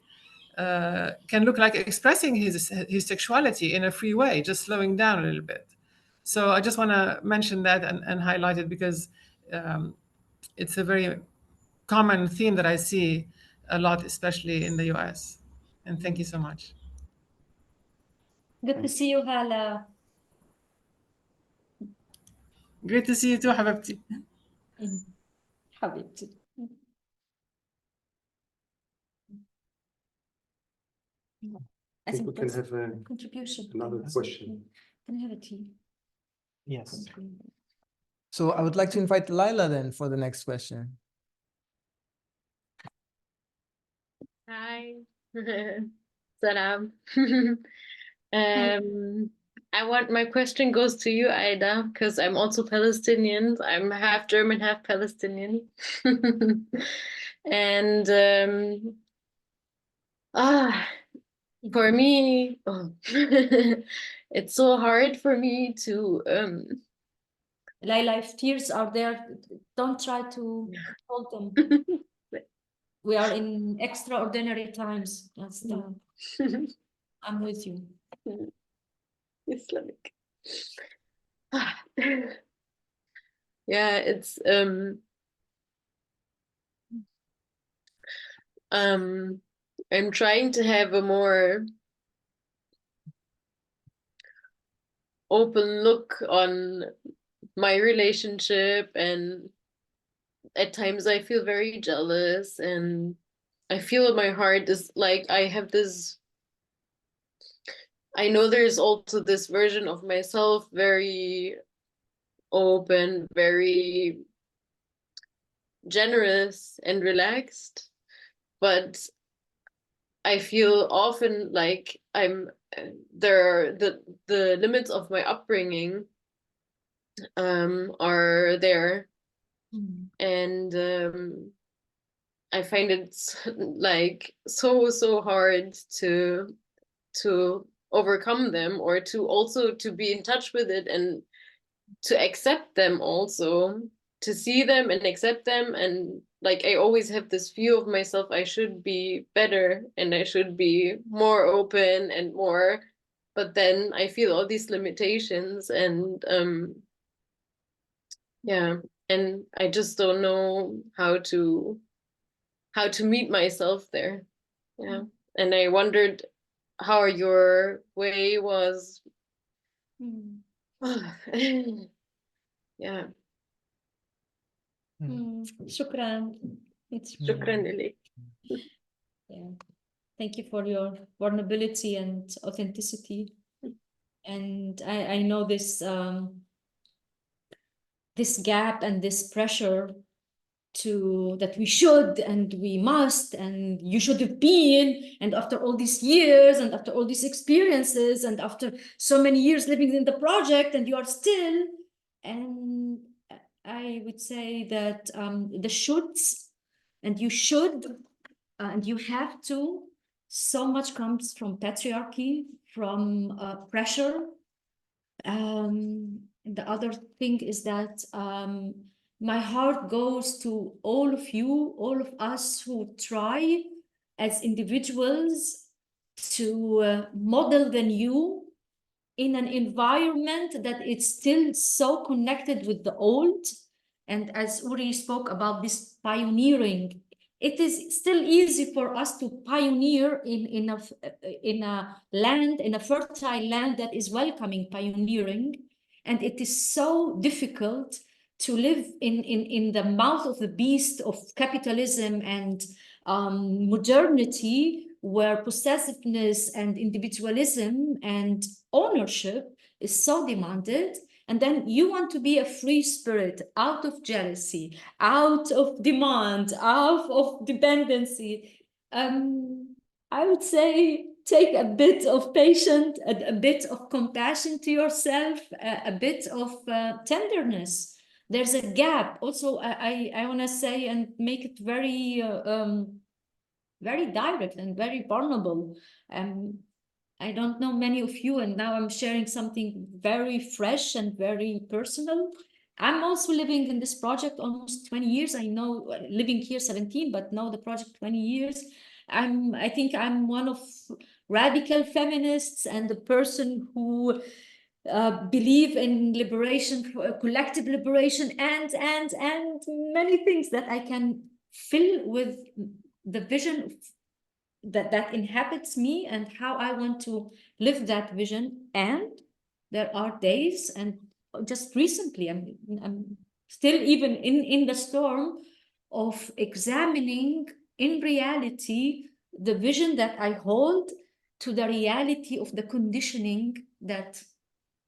can look like expressing his sexuality in a free way, just slowing down a little bit. So I just want to mention that and highlight it, because it's a very common theme that I see a lot, especially in the US. And thank you so much. Good to see you, Hala. Great to see you too, حبيبتي. حبيبتي. I think we can that's have a contribution. another question. Can I have a tea? Yes. So I would like to invite Laila then for the next question. Hi. Salam. My question goes to you, Aida, because I'm also Palestinian. I'm half German, half Palestinian. And for me, it's so hard for me to Laila, if tears are there, don't try to hold them. We are in extraordinary times. I'm with you. Islamic. Yeah, it's I'm trying to have a more open look on my relationship, and at times I feel very jealous, and I feel in my heart is like I have this I know there's also this version of myself, very open, very generous and relaxed, but I feel often like there are the limits of my upbringing are there, and I find it like so hard to overcome them, or to also to be in touch with it and to accept them, also to see them and accept them. And like I always have this view of myself, I should be better and I should be more open and more, but then I feel all these limitations, and yeah, and I just don't know how to meet myself there. Yeah. And I wondered how your way was. Yeah. Shukran. Shukran, Lily. Yeah. Thank you for your vulnerability and authenticity. And I know this this gap and this pressure to that we should and we must and you should have been, and after all these years and after all these experiences and after so many years living in the project and you are still. And I would say that the shoulds and you should and you have to, so much comes from patriarchy, from pressure. The other thing is that my heart goes to all of you, all of us who try as individuals to model the new in an environment that it's still so connected with the old. And as Uri spoke about this pioneering, it is still easy for us to pioneer in a land, in a fertile land that is welcoming pioneering. And it is so difficult to live in the mouth of the beast of capitalism and modernity, where possessiveness and individualism and ownership is so demanded. And then you want to be a free spirit out of jealousy, out of demand, out of dependency. I would say take a bit of patience, a bit of compassion to yourself, a bit of tenderness. There's a gap. Also, I want to say and make it very very direct and very vulnerable. I don't know many of you, and now I'm sharing something very fresh and very personal. I'm also living in this project almost 20 years. I know, living here 17, but know the project 20 years. I think I'm one of radical feminists and the person who believe in liberation, collective liberation, and many things that I can fill with the vision that inhabits me and how I want to live that vision. And there are days, and just recently, I'm still even in the storm of examining in reality the vision that I hold to the reality of the conditioning that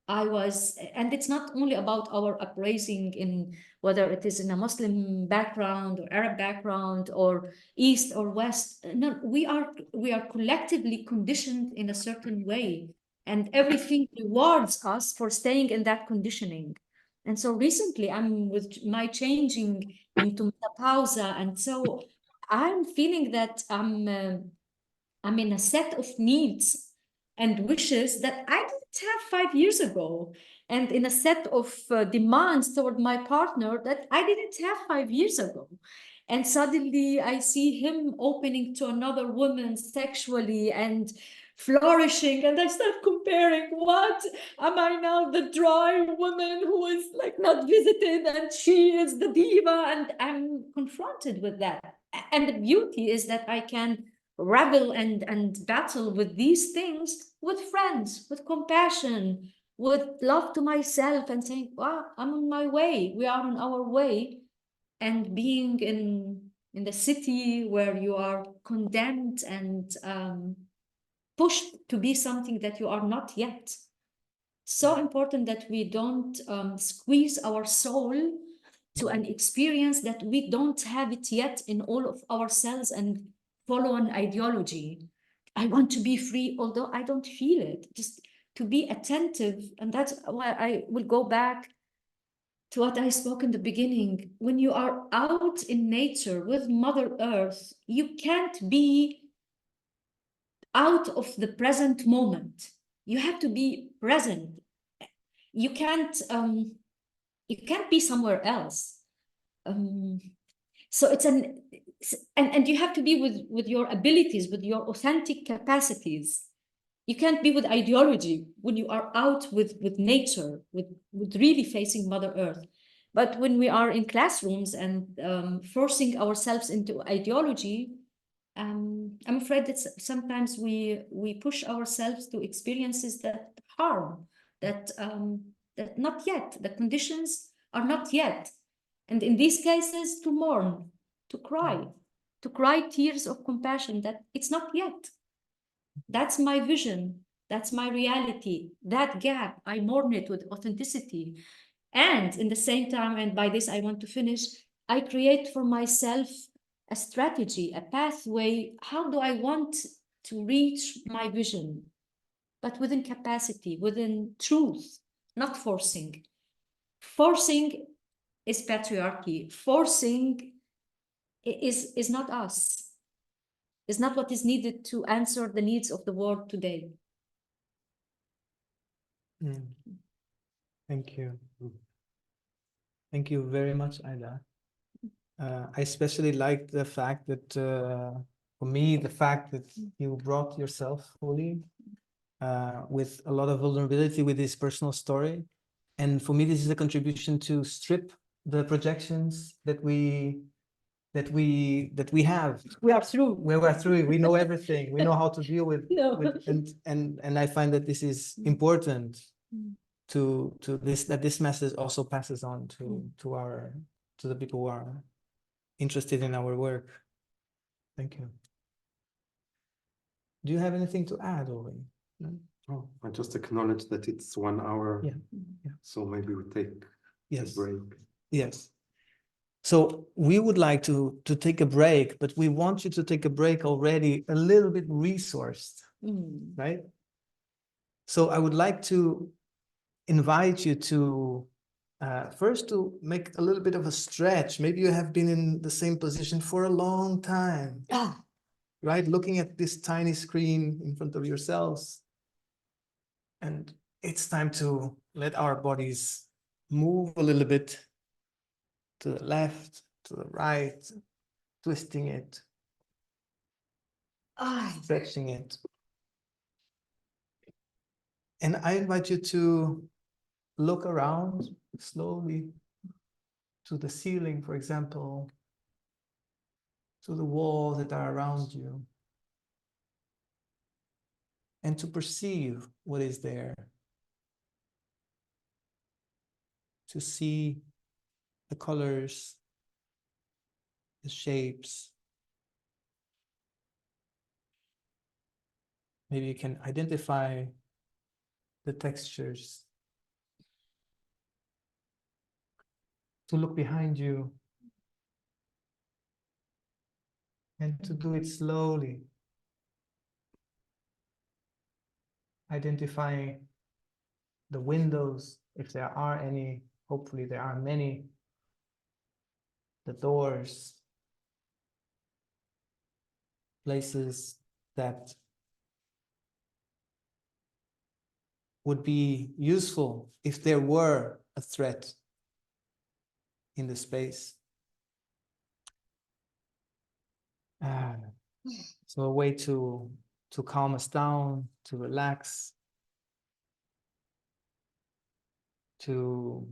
I was. And it's not only about our uprising in whether it is in a Muslim background or Arab background or East or West. No, we are collectively conditioned in a certain way, and everything rewards us for staying in that conditioning. And so recently I'm with my changing into menopausa, and so I'm feeling that I'm in a set of needs and wishes that I didn't have 5 years ago, and in a set of demands toward my partner that I didn't have 5 years ago. And suddenly I see him opening to another woman sexually and flourishing, and I start comparing, what am I now, the dry woman who is like not visited, and she is the diva, and I'm confronted with that. And the beauty is that I can rebel and battle with these things with friends, with compassion, with love to myself, and saying, wow, I'm on my way, we are on our way. And being in the city where you are condemned and pushed to be something that you are not yet. So important that we don't squeeze our soul to an experience that we don't have it yet in all of ourselves and follow an ideology. I want to be free, although I don't feel it. Just to be attentive. And that's why I will go back to what I spoke in the beginning. When you are out in nature with Mother Earth, you can't be out of the present moment. You have to be present. You can't be somewhere else. So it's and you have to be with your abilities, with your authentic capacities. You can't be with ideology when you are out with nature, with really facing Mother Earth. But when we are in classrooms and forcing ourselves into ideology, I'm afraid that sometimes we push ourselves to experiences that harm, that not yet, the conditions are not yet. And in these cases, to mourn, to cry tears of compassion that it's not yet. That's my vision. That's my reality. That gap, I mourn it with authenticity. And in the same time, and by this I want to finish, I create for myself a strategy, a pathway. How do I want to reach my vision? But within capacity, within truth, not forcing. Forcing is patriarchy. Forcing is not us. Is not what is needed to answer the needs of the world today. Thank you. Thank you very much, Aida. I especially like the fact that, for me, the fact that you brought yourself fully with a lot of vulnerability with this personal story. And for me, this is a contribution to strip the projections that we have. We are through. We're through. We know everything. We know how to deal with, and I find that this is important to this message also passes on to the people who are interested in our work. Thank you. Do you have anything to add, Owen? No? Oh, I just acknowledge that it's 1 hour. Yeah. So maybe we take a break. Yes. So we would like to take a break, but we want you to take a break already a little bit resourced, right? So I would like to invite you to first to make a little bit of a stretch. Maybe you have been in the same position for a long time, right? Looking at this tiny screen in front of yourselves. And it's time to let our bodies move a little bit to the left, to the right, twisting it, stretching it. And I invite you to look around slowly to the ceiling, for example, to the walls that are around you, and to perceive what is there, to see the colors, the shapes. Maybe you can identify the textures. To look behind you and to do it slowly. Identifying the windows, if there are any, hopefully there are many, the doors, places that would be useful if there were a threat in the space. So a way to calm us down, to relax, to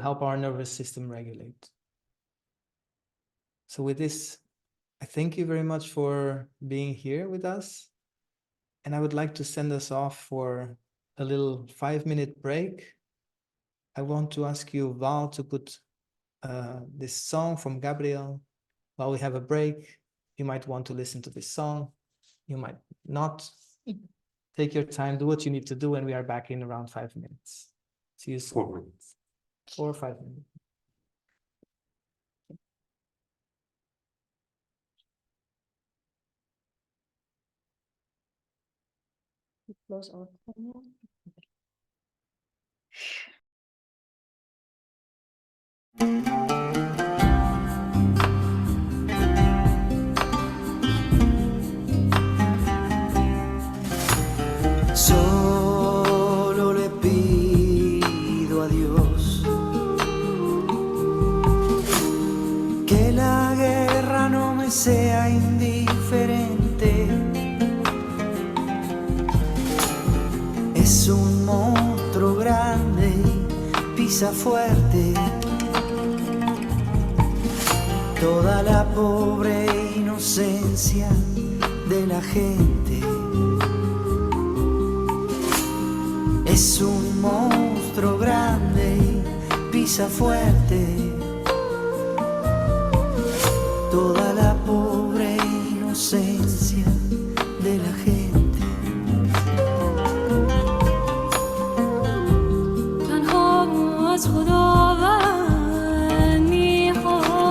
help our nervous system regulate. So with this, I thank you very much for being here with us. And I would like to send us off for a little 5-minute break. I want to ask you, Val, to put this song from Gabriel. While we have a break, you might want to listen to this song. You might not. Take your time, do what you need to do, and we are back in around 5 minutes. See you soon. 4 minutes. 4 or 5 minutes. Close our camera. Solo le pido a Dios que la guerra no me sea indiferente. Es un monstruo grande y pisa fuerte toda la pobre inocencia de la gente. Es un monstruo grande y pisa fuerte toda la pobre inocencia de la gente. تنها از خداوند میخواهم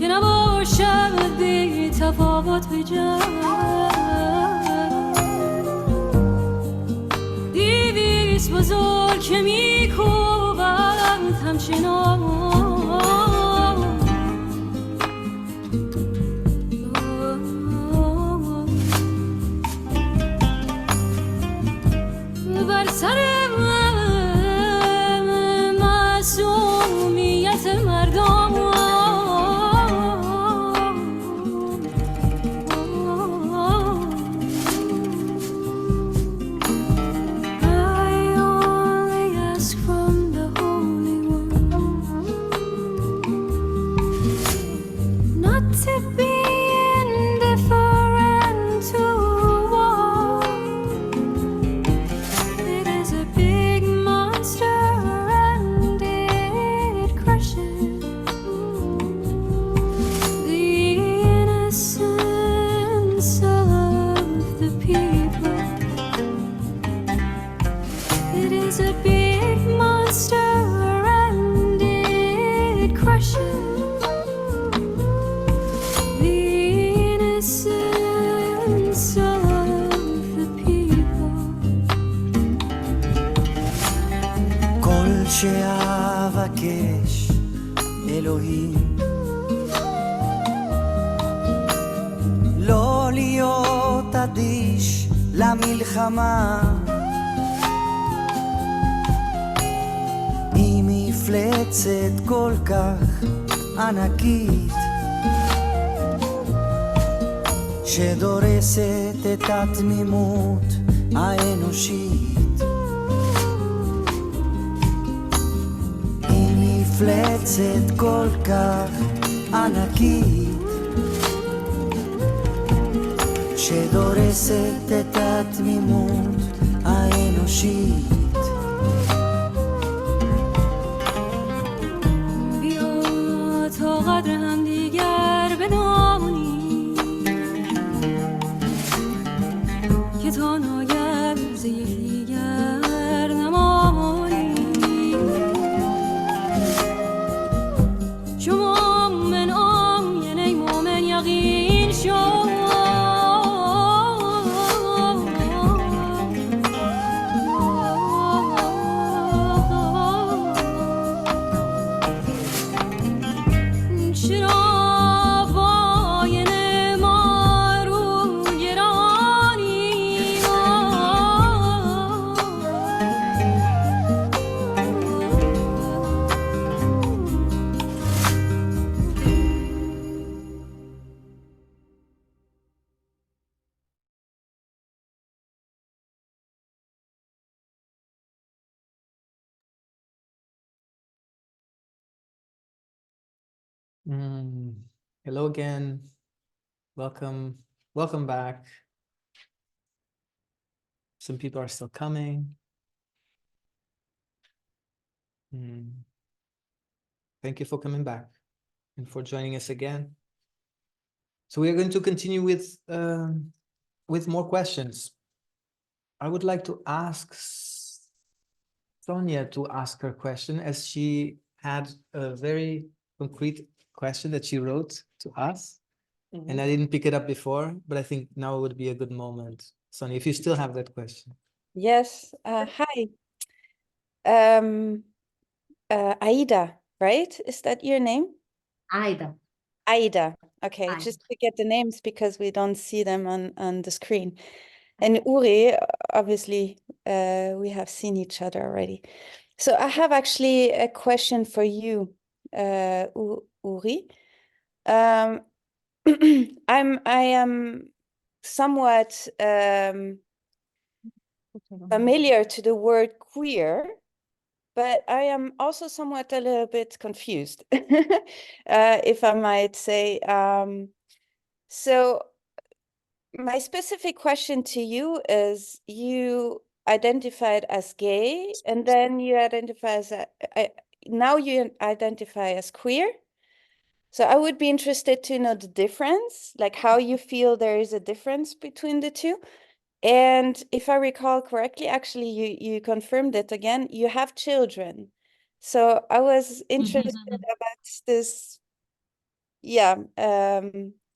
که نباشد بی تفاوت به جنگ. بزرگ که میکوبند همچنان بر سر معصومیت مردم שאבקש אלוהים לא להיות אדיש למלחמה היא מפלצת כל כך ענקית שדורסת את התמימות האנושית מפלצת כל כך ענקית שדורסת את התמימות האנושית بیا تا قدر هم دیگر بدانی که تا ناگه ز یکدیگر نمانی شما من آمین ای مومن یقین شو چرا واین ما رو گرانی Hello again. Welcome back. Some people are still coming. Thank you for coming back and for joining us again. So we are going to continue with more questions. I would like to ask Sonia to ask her question, as she had a very concrete question that she wrote to us. And I didn't pick it up before, but I think now would be a good moment. Sonia, if you still have that question. Yes. Hi. Aida, right? Is that your name? Aida. Aida. Okay, Aida. just to get the names because we don't see them on the screen. And Uri, obviously, we have seen each other already. So I have actually a question for you, Uri. I am somewhat familiar to the word queer, but I am also somewhat a little bit confused, if I might say. So my specific question to you is, you identified as gay, and then you identify as now you identify as queer. So I would be interested to know the difference, like how you feel there is a difference between the two. And if I recall correctly, actually, you confirmed it again, you have children. So I was interested about this,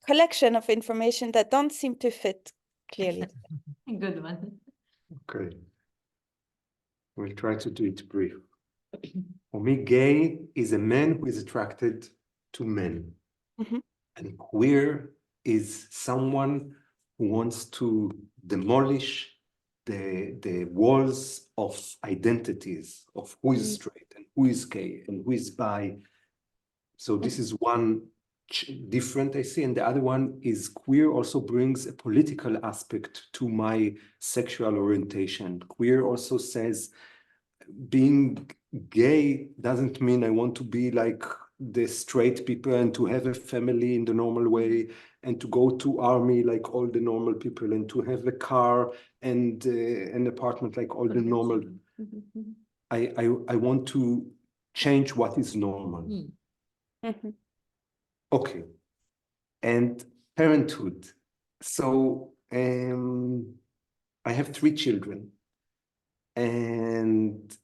collection of information that don't seem to fit clearly. Good one. Okay. We'll try to do it brief. For me, gay is a man who is attracted to men. And queer is someone who wants to demolish the walls of identities of who is straight and who is gay and who is bi. So this is one different I see, and the other one is queer also brings a political aspect to my sexual orientation. Queer also says being gay doesn't mean I want to be like the straight people and to have a family in the normal way and to go to army like all the normal people and to have a car and an apartment like all the normal. I want to change what is normal. Okay. And parenthood. So I have 3 children. And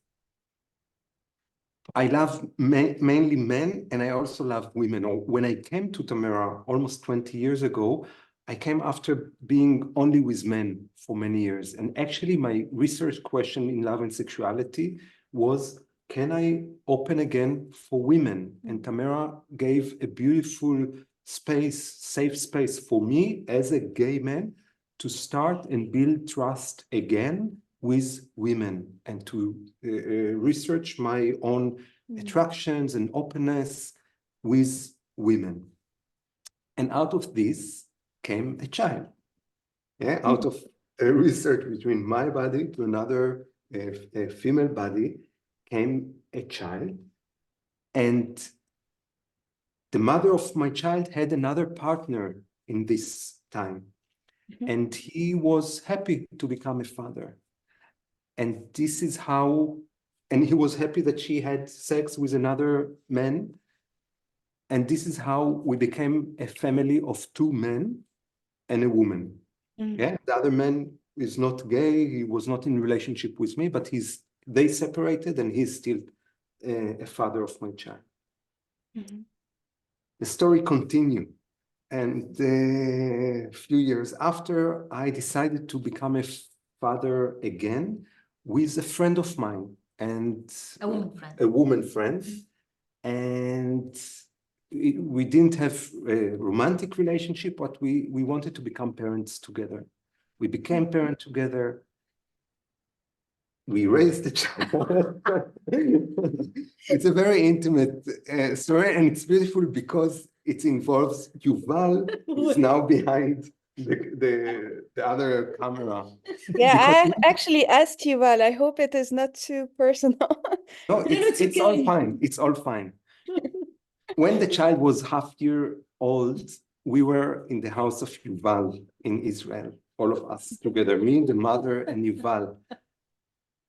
I love mainly men, and I also love women. When I came to Tamara almost 20 years ago, I came after being only with men for many years. And actually, my research question in love and sexuality was, can I open again for women? And Tamara gave a beautiful space, safe space for me as a gay man to start and build trust again with women and to research my own attractions and openness with women. And out of this came a child. Yeah, out of a research between my body to another a female body came a child. And the mother of my child had another partner in this time. And he was happy to become a father. And this is how, and he was happy that she had sex with another man. And this is how we became a family of 2 men and a woman. Yeah, the other man is not gay. He was not in relationship with me, but they separated and he's still a father of my child. The story continued. And a few years after, I decided to become a father again with a friend of mine and a woman friend. And we didn't have a romantic relationship, but we wanted to become parents together. We became parents together. We raised the child. It's a very intimate story, and it's beautiful because it involves Yuval, who's now behind the other camera. Yeah, I actually asked Yuval. I hope it is not too personal. No, it's all fine. It's all fine. When the child was half-year old, we were in the house of Yuval in Israel, all of us together, me, the mother, and Yuval.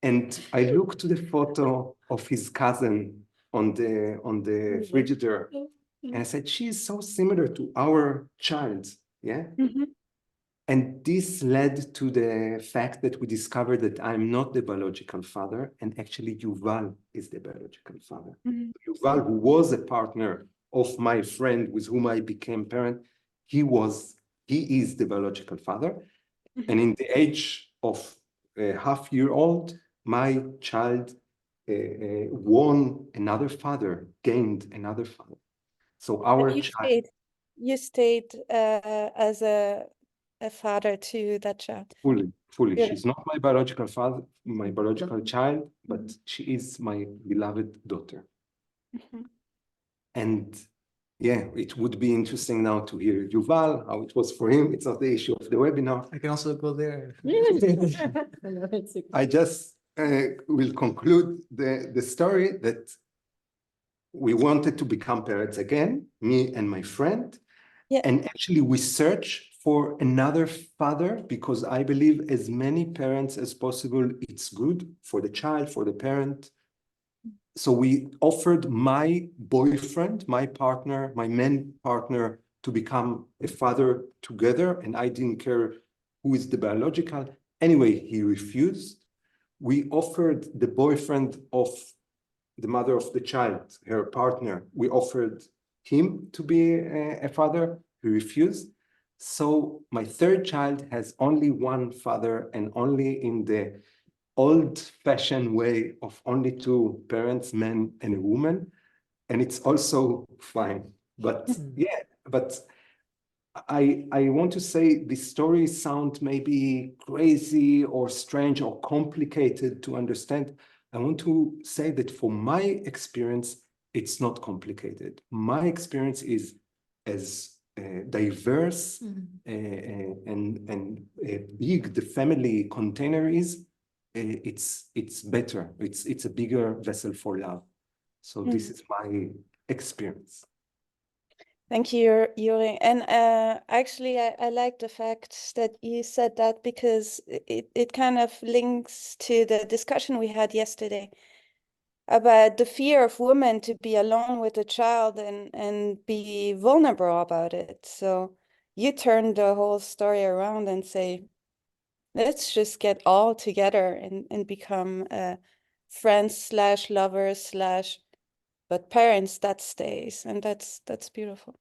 And I looked to the photo of his cousin on the frigidaire, And I said, she is so similar to our child. Yeah. Mhm. And this led to the fact that we discovered that I'm not the biological father, and actually Yuval is the biological father. Mhm. Yuval, who was a partner of my friend with whom I became parent, he is the biological father. And in the age of a half-year-old, my child won another father, gained another father. So our You child stayed as a father to that child. fully. Yeah. She's not my biological father, my biological child, but she is my beloved daughter. Mhm. And yeah, it would be interesting now to hear Yuval, how it was for him. It's not the issue of the webinar. I can also go there. I just will conclude the story that we wanted to become parents again, me and my friend. Yeah. And actually we search for another father because I believe as many parents as possible, it's good for the child, for the parent. So we offered my boyfriend, my partner, my man partner to become a father together. And I didn't care who is the biological. Anyway, he refused. We offered the boyfriend of the mother of the child, her partner, we offered him to be a father. He refused. So my third child has only one father, and only in the old-fashioned way of only two parents, man and a woman. And it's also fine. But yeah, but I want to say the stories sound maybe crazy or strange or complicated to understand. I want to say that for my experience, it's not complicated. My experience is as diverse and big the family container is, it's better. It's a bigger vessel for love. So this is my experience. Thank you, Yuri. And actually, I like the fact that you said that because it kind of links to the discussion we had yesterday about the fear of women to be alone with a child and be vulnerable about it. So you turn the whole story around and say, let's just get all together and become friends / lovers / but parents, that stays. And that's beautiful.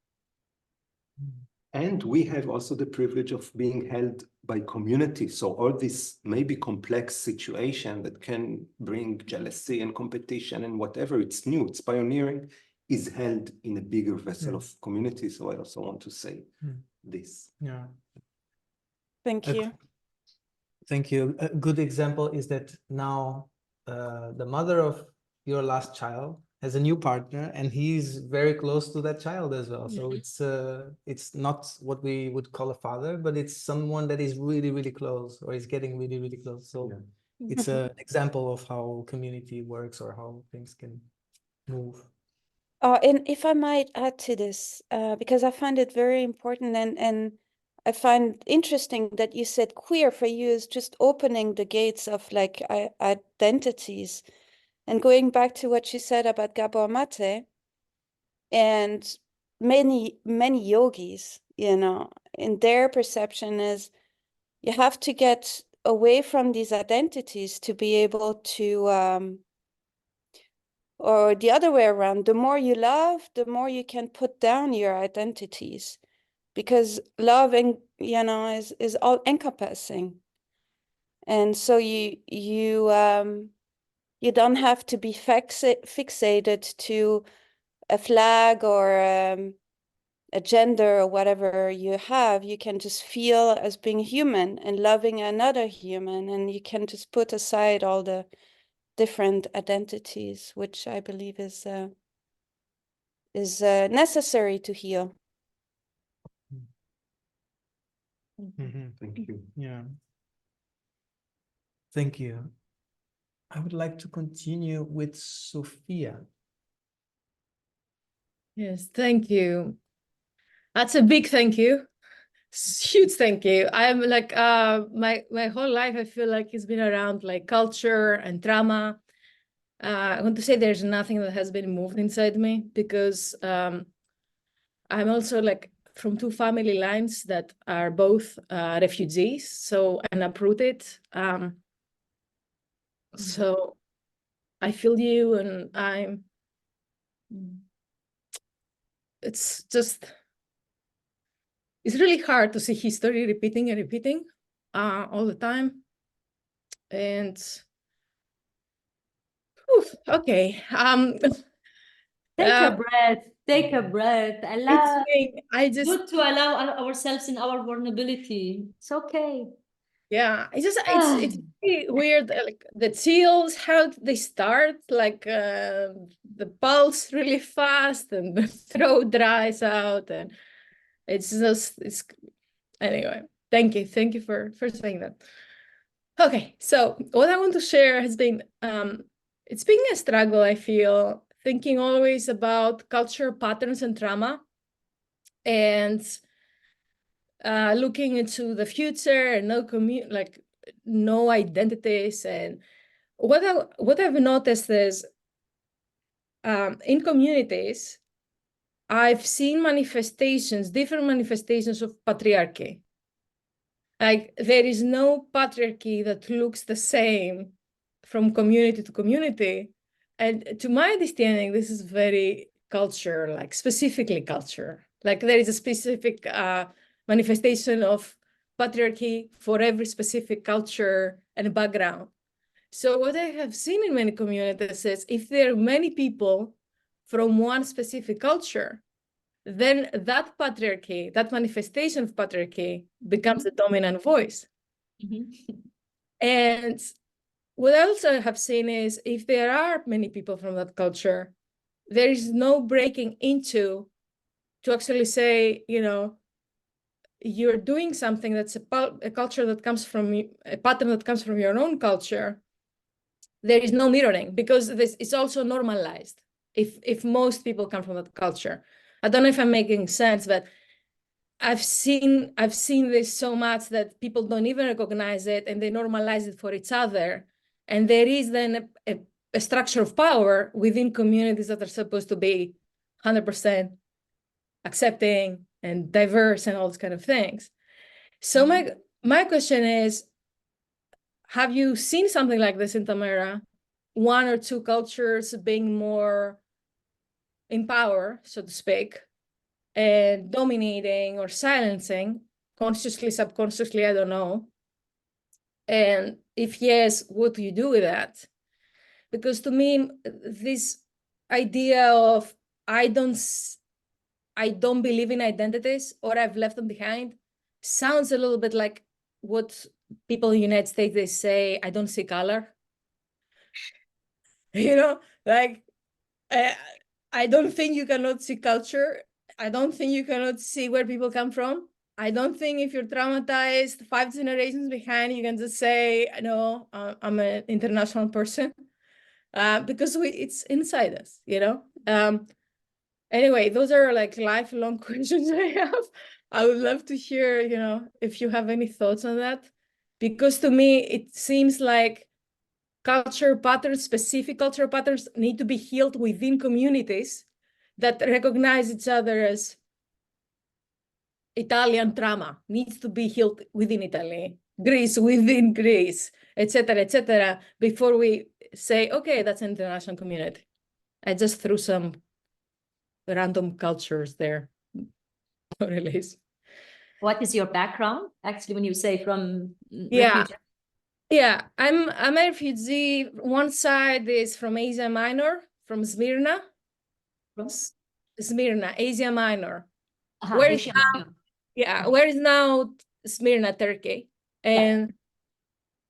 And we have also the privilege of being held by community. So all this maybe complex situation that can bring jealousy and competition and whatever, it's new, it's pioneering, is held in a bigger vessel of community. So I also want to say this. Yeah. Thank you. Thank you. A good example is that now the mother of your last child has a new partner, and he's very close to that child as well. So it's not what we would call a father, but it's someone that is really, really close, or is getting really, really close. So it's an example of how community works or how things can move. And if I might add to this, because I find it very important and I find interesting that you said queer for you is just opening the gates of like identities. And going back to what you said about Gabor Mate and many yogis, you know, in their perception is you have to get away from these identities to be able to or the other way around, the more you love, the more you can put down your identities, because love and is all encompassing. And so you don't have to be fixated to a flag or a gender or whatever you have. You can just feel as being human and loving another human, and you can just put aside all the different identities, which I believe is necessary to heal. Thank you. Yeah. Thank you. I would like to continue with Sophia. Yes, thank you. That's a big thank you. Huge thank you. I'm like my whole life I feel like it's been around like culture and trauma. I want to say there's nothing that has been moved inside me because I'm also like from two family lines that are both refugees, so and uprooted. So I feel you, and it's really hard to see history repeating and repeating all the time. And okay. Take a breath. Take a breath. Allah. It's good to allow ourselves in our vulnerability. It's okay. Yeah, it's really weird. Like the chills, how they start, like the pulse really fast, and the throat dries out, and it's anyway. Thank you for saying that. Okay, so what I want to share has been it's been a struggle, I feel, thinking always about culture patterns and trauma, and looking into the future and no identities. And what I've noticed is in communities, I've seen different manifestations of patriarchy. Like there is no patriarchy that looks the same from community to community. And to my understanding, this is very culture, like specifically culture. Like there is a specific manifestation of patriarchy for every specific culture and background. So what I have seen in many communities is if there are many people from one specific culture, then that patriarchy, that manifestation of patriarchy becomes the dominant voice. And what I also have seen is if there are many people from that culture, there is no breaking into to actually say, you're doing something that's a culture that comes from a pattern that comes from your own culture. There is no mirroring because this is also normalized if most people come from that culture. I don't know if I'm making sense, but I've seen this so much that people don't even recognize it and they normalize it for each other. And there is then a structure of power within communities that are supposed to be 100% accepting and diverse and all those kind of things. So my question is, have you seen something like this in Tamara? One or two cultures being more in power, so to speak, and dominating or silencing, consciously, subconsciously, I don't know. And if yes, what do you do with that? Because to me, this idea of I don't believe in identities or I've left them behind sounds a little bit like what people in the United States, they say, I don't see color. Like, I don't think you cannot see culture. I don't think you cannot see where people come from. I don't think if you're traumatized 5 generations behind, you can just say, no, I'm an international person. Because it's inside us, Anyway, those are like lifelong questions I have. I would love to hear, if you have any thoughts on that. Because to me, it seems like specific cultural patterns need to be healed within communities that recognize each other as Italian trauma needs to be healed within Italy, Greece within Greece, etc., before we say, okay, that's an international community. I just threw some random cultures there. Release. What is your background? Actually, when you say from refugee? Yeah, I'm a refugee. One side is from Asia Minor, from Smyrna. From Smyrna, Asia Minor. Where is now? Yeah, where is now Smyrna, Turkey? And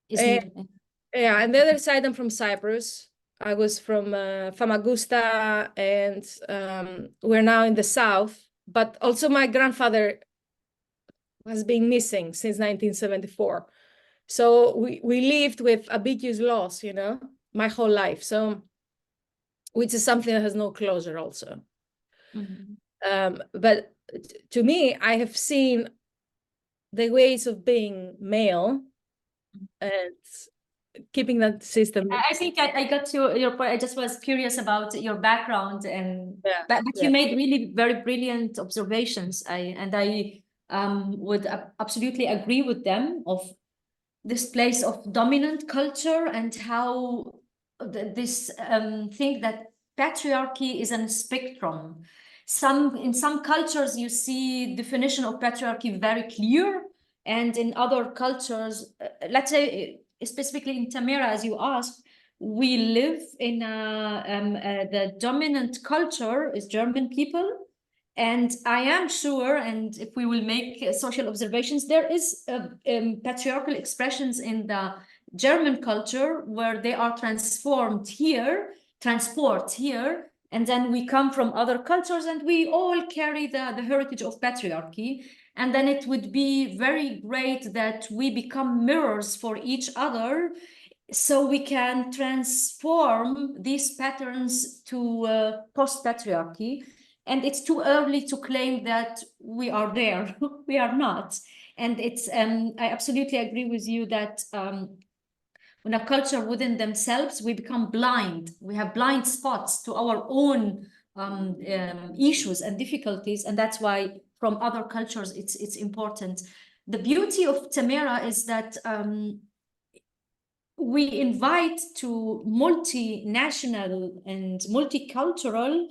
and the other side, I'm from Cyprus. I was from Famagusta, and we're now in the south. But also my grandfather has been missing since 1974. So we lived with ambiguous loss, my whole life. So, which is something that has no closure also. But to me, I have seen the ways of being male and keeping that system. I think I got your point. I just was curious about your background, and but you made really very brilliant observations. I would absolutely agree with them of this place of dominant culture and how this thing that patriarchy is a spectrum. In some cultures you see definition of patriarchy very clear, and in other cultures, let's say specifically in Tamera, as you asked, we live in the dominant culture is German people. And I am sure, and if we will make social observations, there is patriarchal expressions in the German culture where they are transport here, and then we come from other cultures and we all carry the heritage of patriarchy. And then it would be very great that we become mirrors for each other, so we can transform these patterns to post-patriarchy. And it's too early to claim that we are there. We are not. And it's I absolutely agree with you that when a culture within themselves, we become blind. We have blind spots to our own issues and difficulties, and that's why from other cultures it's important. The beauty of Tamera is that we invite to multinational and multicultural.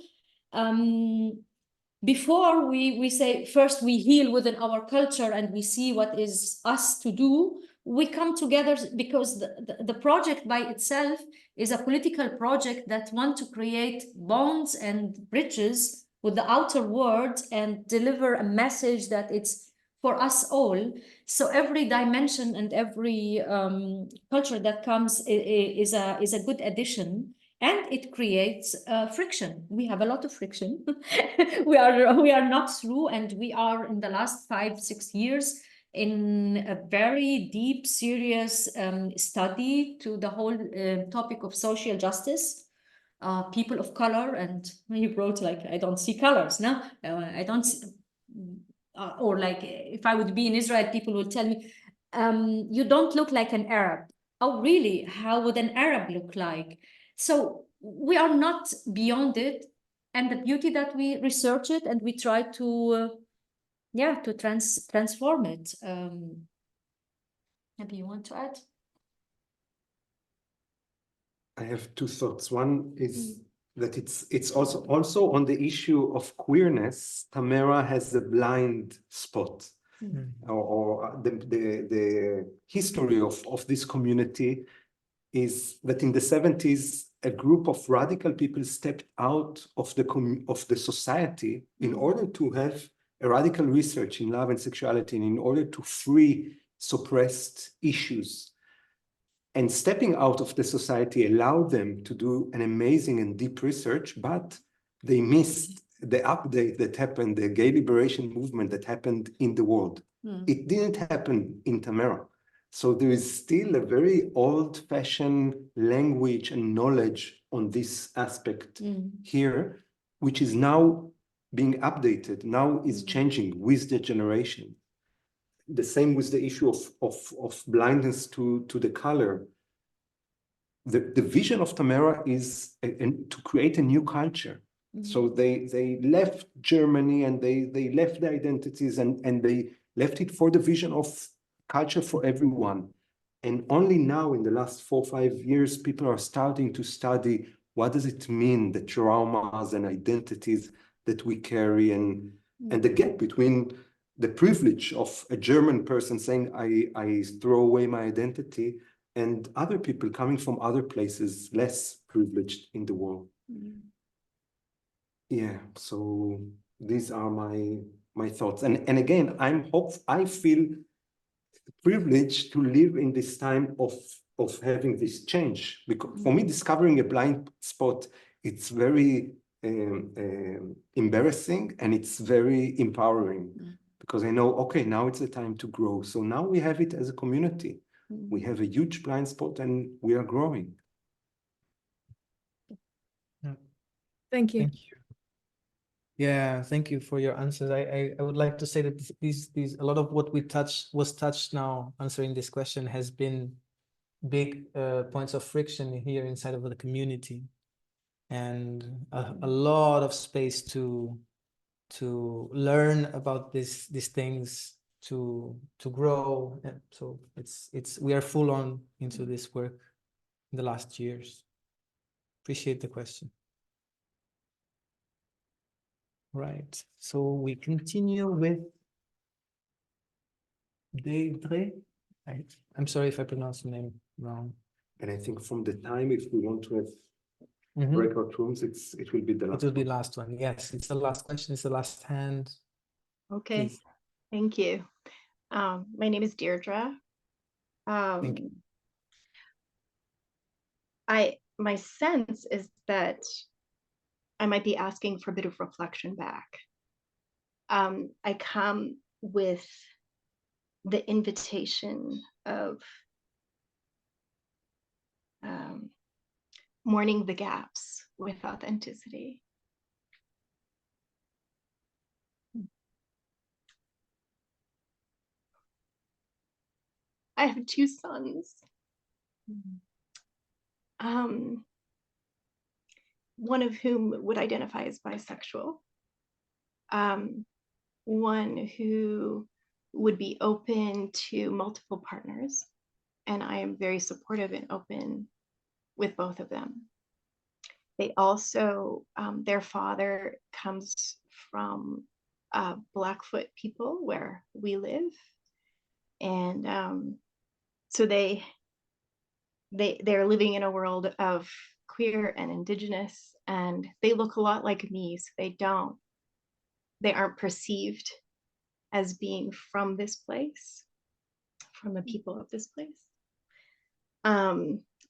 Before we say first we heal within our culture and we see what is us to do, we come together because the project by itself is a political project that want to create bonds and bridges with the outer world and deliver a message that it's for us all. So every dimension and every culture that comes is a good addition. And it creates friction. We have a lot of friction. we are not through, and we are in the last 5-6 years in a very deep, serious study to the whole topic of social justice, people of color, and you wrote like, I don't see colors, no? I don't see, or like if I would be in Israel, people would tell me, you don't look like an Arab. Oh, really? How would an Arab look like? So we are not beyond it, and the beauty that we research it and we try to, to transform it. Maybe you want to add? I have two thoughts. One is that it's also on the issue of queerness. Tamera has a blind spot, or the history of this community is that in the 70s, a group of radical people stepped out of the society in order to have a radical research in love and sexuality, and in order to free suppressed issues. And stepping out of the society allowed them to do an amazing and deep research, but they missed the update that happened, the gay liberation movement that happened in the world. It didn't happen in Tamera. So there is still a very old-fashioned language and knowledge on this aspect here, which is now being updated, now is changing with the generation. The same with the issue of blindness to the color. The vision of Tamera is to create a new culture. So they left Germany and they left their identities and they left it for the vision of culture for everyone. And only now in the last 4 or 5 years, people are starting to study what does it mean, the traumas and identities that we carry, and the gap between the privilege of a German person saying, I throw away my identity, and other people coming from other places, less privileged in the world. Yeah, so these are my thoughts. And again, I feel privileged to live in this time of having this change. Because for me, discovering a blind spot, it's very embarrassing and it's very empowering. Because I know, okay, now it's the time to grow. So now we have it as a community. We have a huge blind spot and we are growing. Thank you. Thank you. Yeah, thank you for your answers. I would like to say that these a lot of what was touched now answering this question has been big points of friction here inside of the community, and a lot of space to learn about these things, to grow. And so we are full on into this work in the last years. Appreciate the question. Right, so we continue with Deidre. I'm sorry if I pronounced the name wrong. And I think from the time, if we want to have Mhm. breakout rooms, it will be the It last will be one. last one. Yes, it's the last question. It's the last hand. Okay, Please. thank you. My name is Deirdre. Thank you. My sense is that I might be asking for a bit of reflection back. I come with the invitation of mourning the gaps with authenticity. I have two sons. One of whom would identify as bisexual. One who would be open to multiple partners. And I am very supportive and open with both of them. They also, their father comes from Blackfoot people where we live. And so they're living in a world of queer and Indigenous, and they look a lot like me, so they aren't perceived as being from this place, from the people of this place.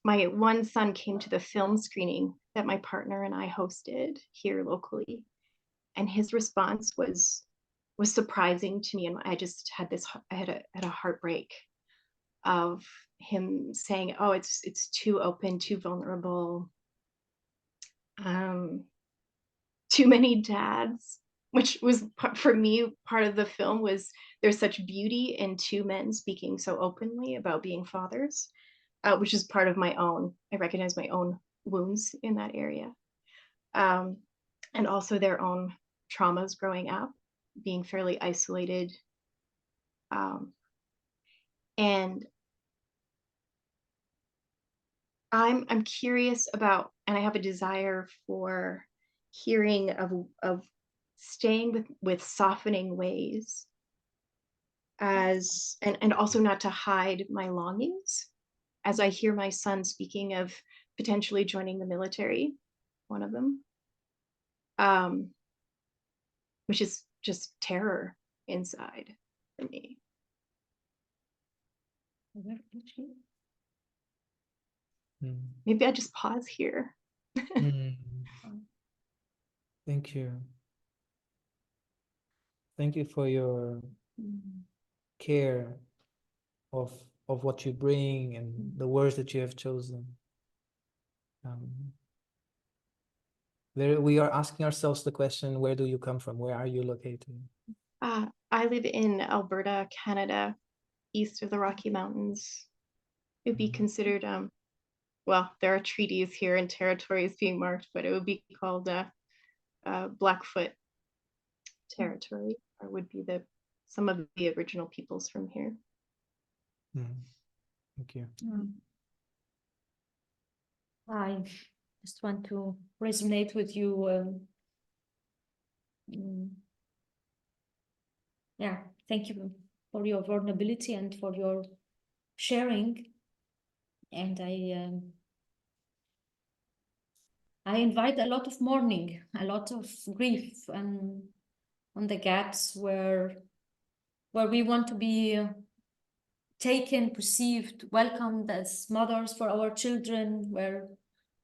My one son came to the film screening that my partner and I hosted here locally, and his response was surprising to me, and I just had a heartbreak of him saying, "Oh, it's too open, too vulnerable, too many dads," which was for me part of the film. Was there's such beauty in two men speaking so openly about being fathers, which is part of my own. I recognize my own wounds in that area, and also their own traumas growing up, being fairly isolated, and I'm curious about, and I have a desire for hearing of staying with softening ways, as and also not to hide my longings, as I hear my son speaking of potentially joining the military, one of them, which is just terror inside for me. Maybe I just pause here. Thank you. Thank you for your care of what you bring and the words that you have chosen. We are asking ourselves the question, where do you come from? Where are you located? I live in Alberta, Canada, east of the Rocky Mountains. It would be considered, well, there are treaties here and territories being marked, but it would be called Blackfoot territory, or would be some of the original peoples from here. Thank you. I just want to resonate with you. Yeah, thank you for your vulnerability and for your sharing. And I invite a lot of mourning, a lot of grief, and on the gaps where we want to be taken, perceived, welcomed as mothers for our children, where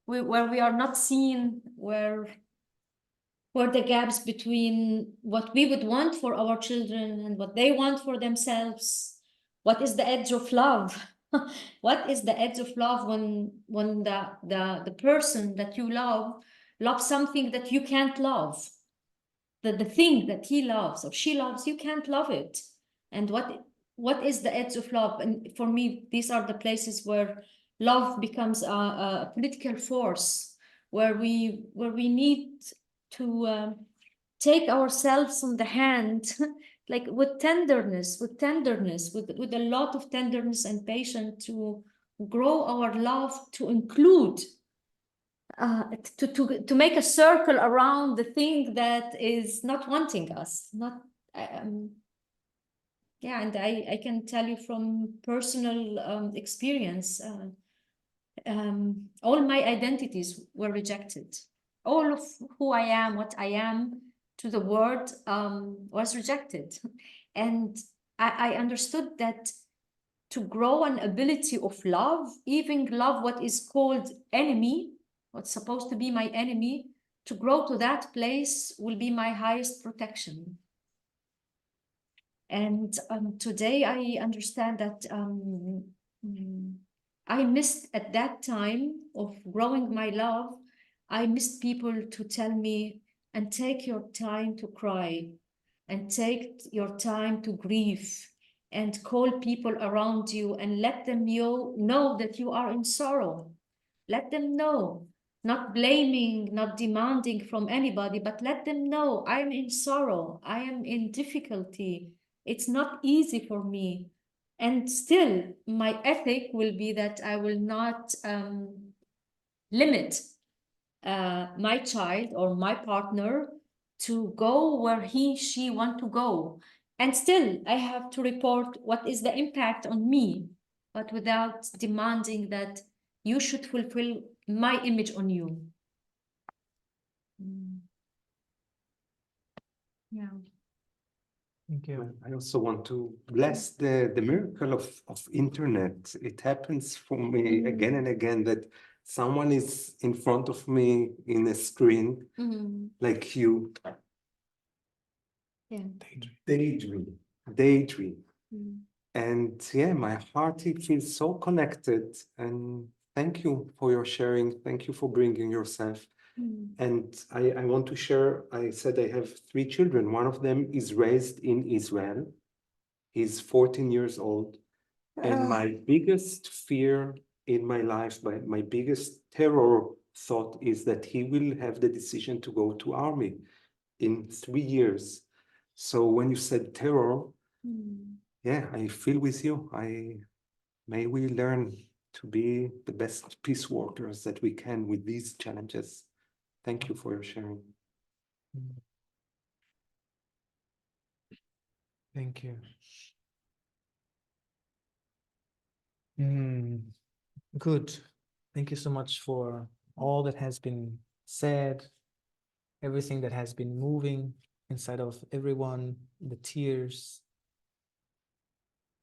we are not seen, where the gaps between what we would want for our children and what they want for themselves. What is the edge of love? What is the edge of love when the person that you love loves something that you can't love? The thing that he loves or she loves, you can't love it. And what is the edge of love? And for me, these are the places where love becomes a political force where we need to take ourselves on the hand, like with tenderness, with a lot of tenderness and patience to grow our love, to include, to make a circle around the thing that is not wanting us, not. Yeah, and I can tell you from personal experience, all my identities were rejected. All of who I am, what I am to the world was rejected. And I understood that to grow an ability of love, even love what is called enemy, what's supposed to be my enemy, to grow to that place will be my highest protection. And today I understand that I missed at that time of growing my love, I missed people to tell me, and take your time to cry, and take your time to grieve, and call people around you and let them know that you are in sorrow. Let them know, not blaming, not demanding from anybody, but let them know I am in sorrow, I am in difficulty. It's not easy for me. And still, my ethic will be that I will not limit my child or my partner to go where she want to go. And still, I have to report what is the impact on me, but without demanding that you should fulfill my image on you. Yeah. Thank you. I also want to bless the miracle of internet. It happens for me again and again that someone is in front of me in a screen, like you. Yeah. Daydream. And yeah, my heart, it feels so connected. And thank you for your sharing. Thank you for bringing yourself. And I want to share, I said I have 3 children. One of them is raised in Israel. He's 14 years old. And my biggest fear in my life, my biggest terror thought is that he will have the decision to go to army in 3 years. So when you said terror, yeah, I feel with you. May we learn to be the best peace workers that we can with these challenges. Thank you for your sharing. Thank you. Good. Thank you so much for all that has been said, everything that has been moving inside of everyone, the tears,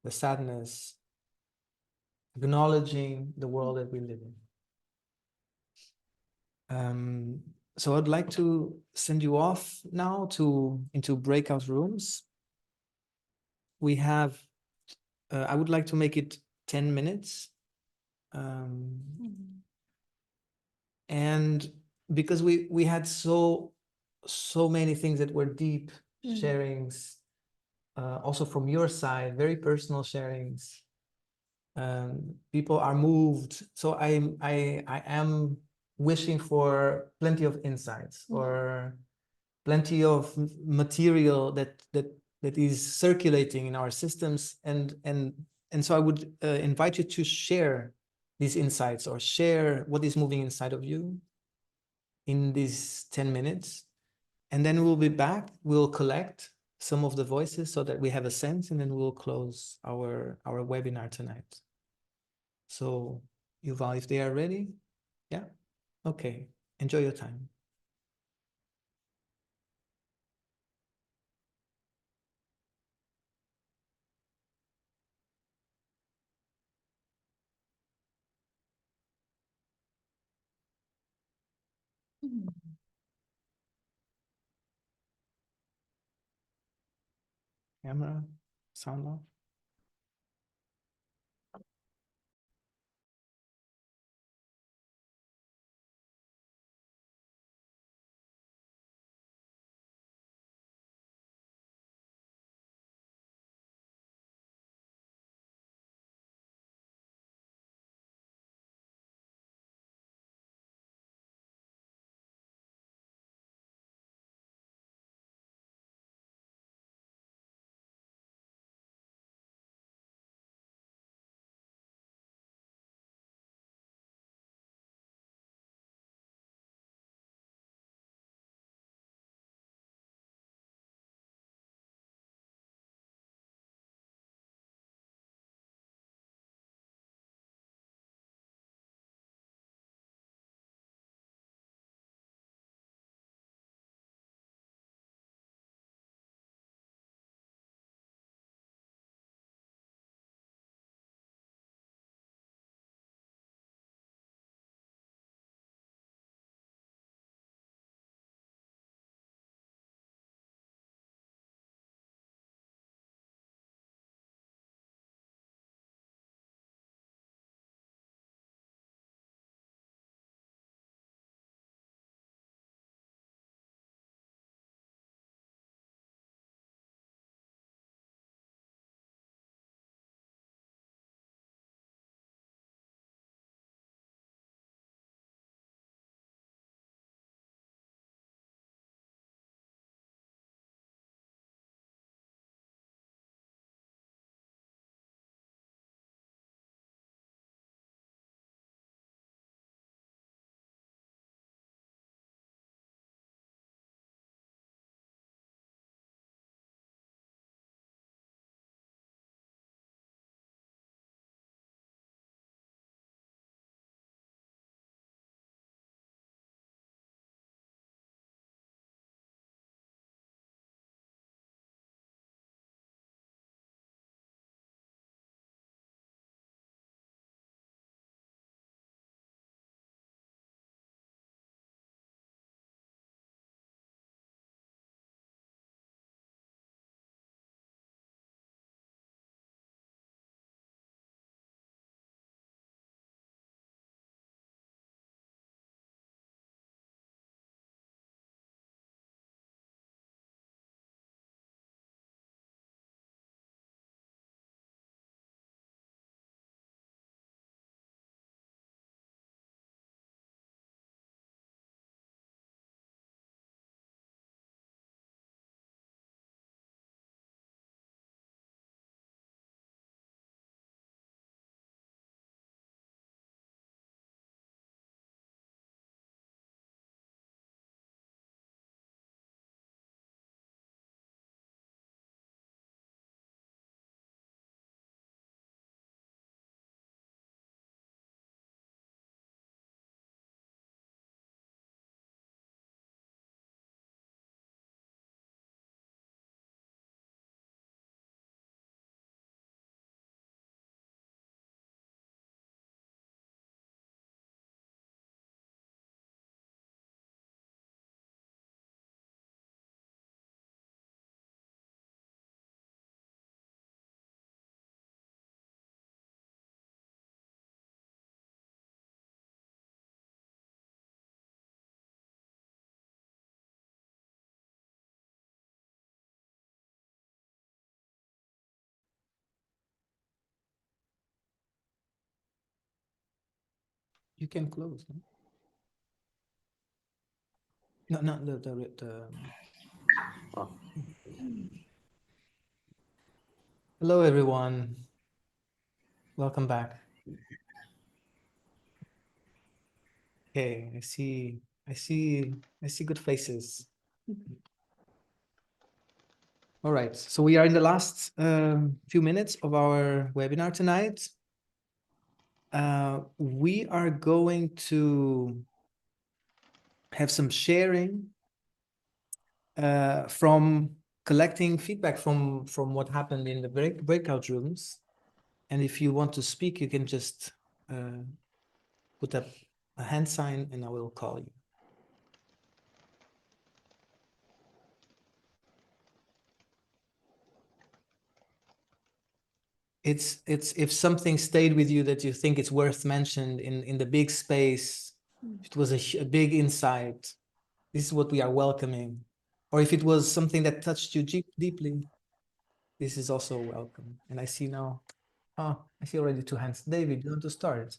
the sadness, acknowledging the world that we live in. So I'd like to send you off now into breakout rooms. We have, I would like to make it 10 minutes. And because we had so many things that were deep sharings, also from your side, very personal sharings. People are moved. So I am wishing for plenty of insights or plenty of material that is circulating in our systems, and so I would invite you to share these insights or share what is moving inside of you in these 10 minutes, and then we'll be back. We'll collect some of the voices so that we have a sense, and then we'll close our webinar tonight. So Yuval, if they are ready, yeah, okay, enjoy your time. Camera, sound off. You can close. No, not the Hello, everyone. Welcome back. Okay, I see good faces. All right, so we are in the last few minutes of our webinar tonight. We are going to have some sharing from collecting feedback from what happened in the breakout rooms. And if you want to speak, you can just put up a hand sign and I will call you. It's if something stayed with you that you think it's worth mentioned in the big space, if it was a big insight, this is what we are welcoming. Or if it was something that touched you deeply, this is also welcome. And I see now, I see already two hands. David, you want to start?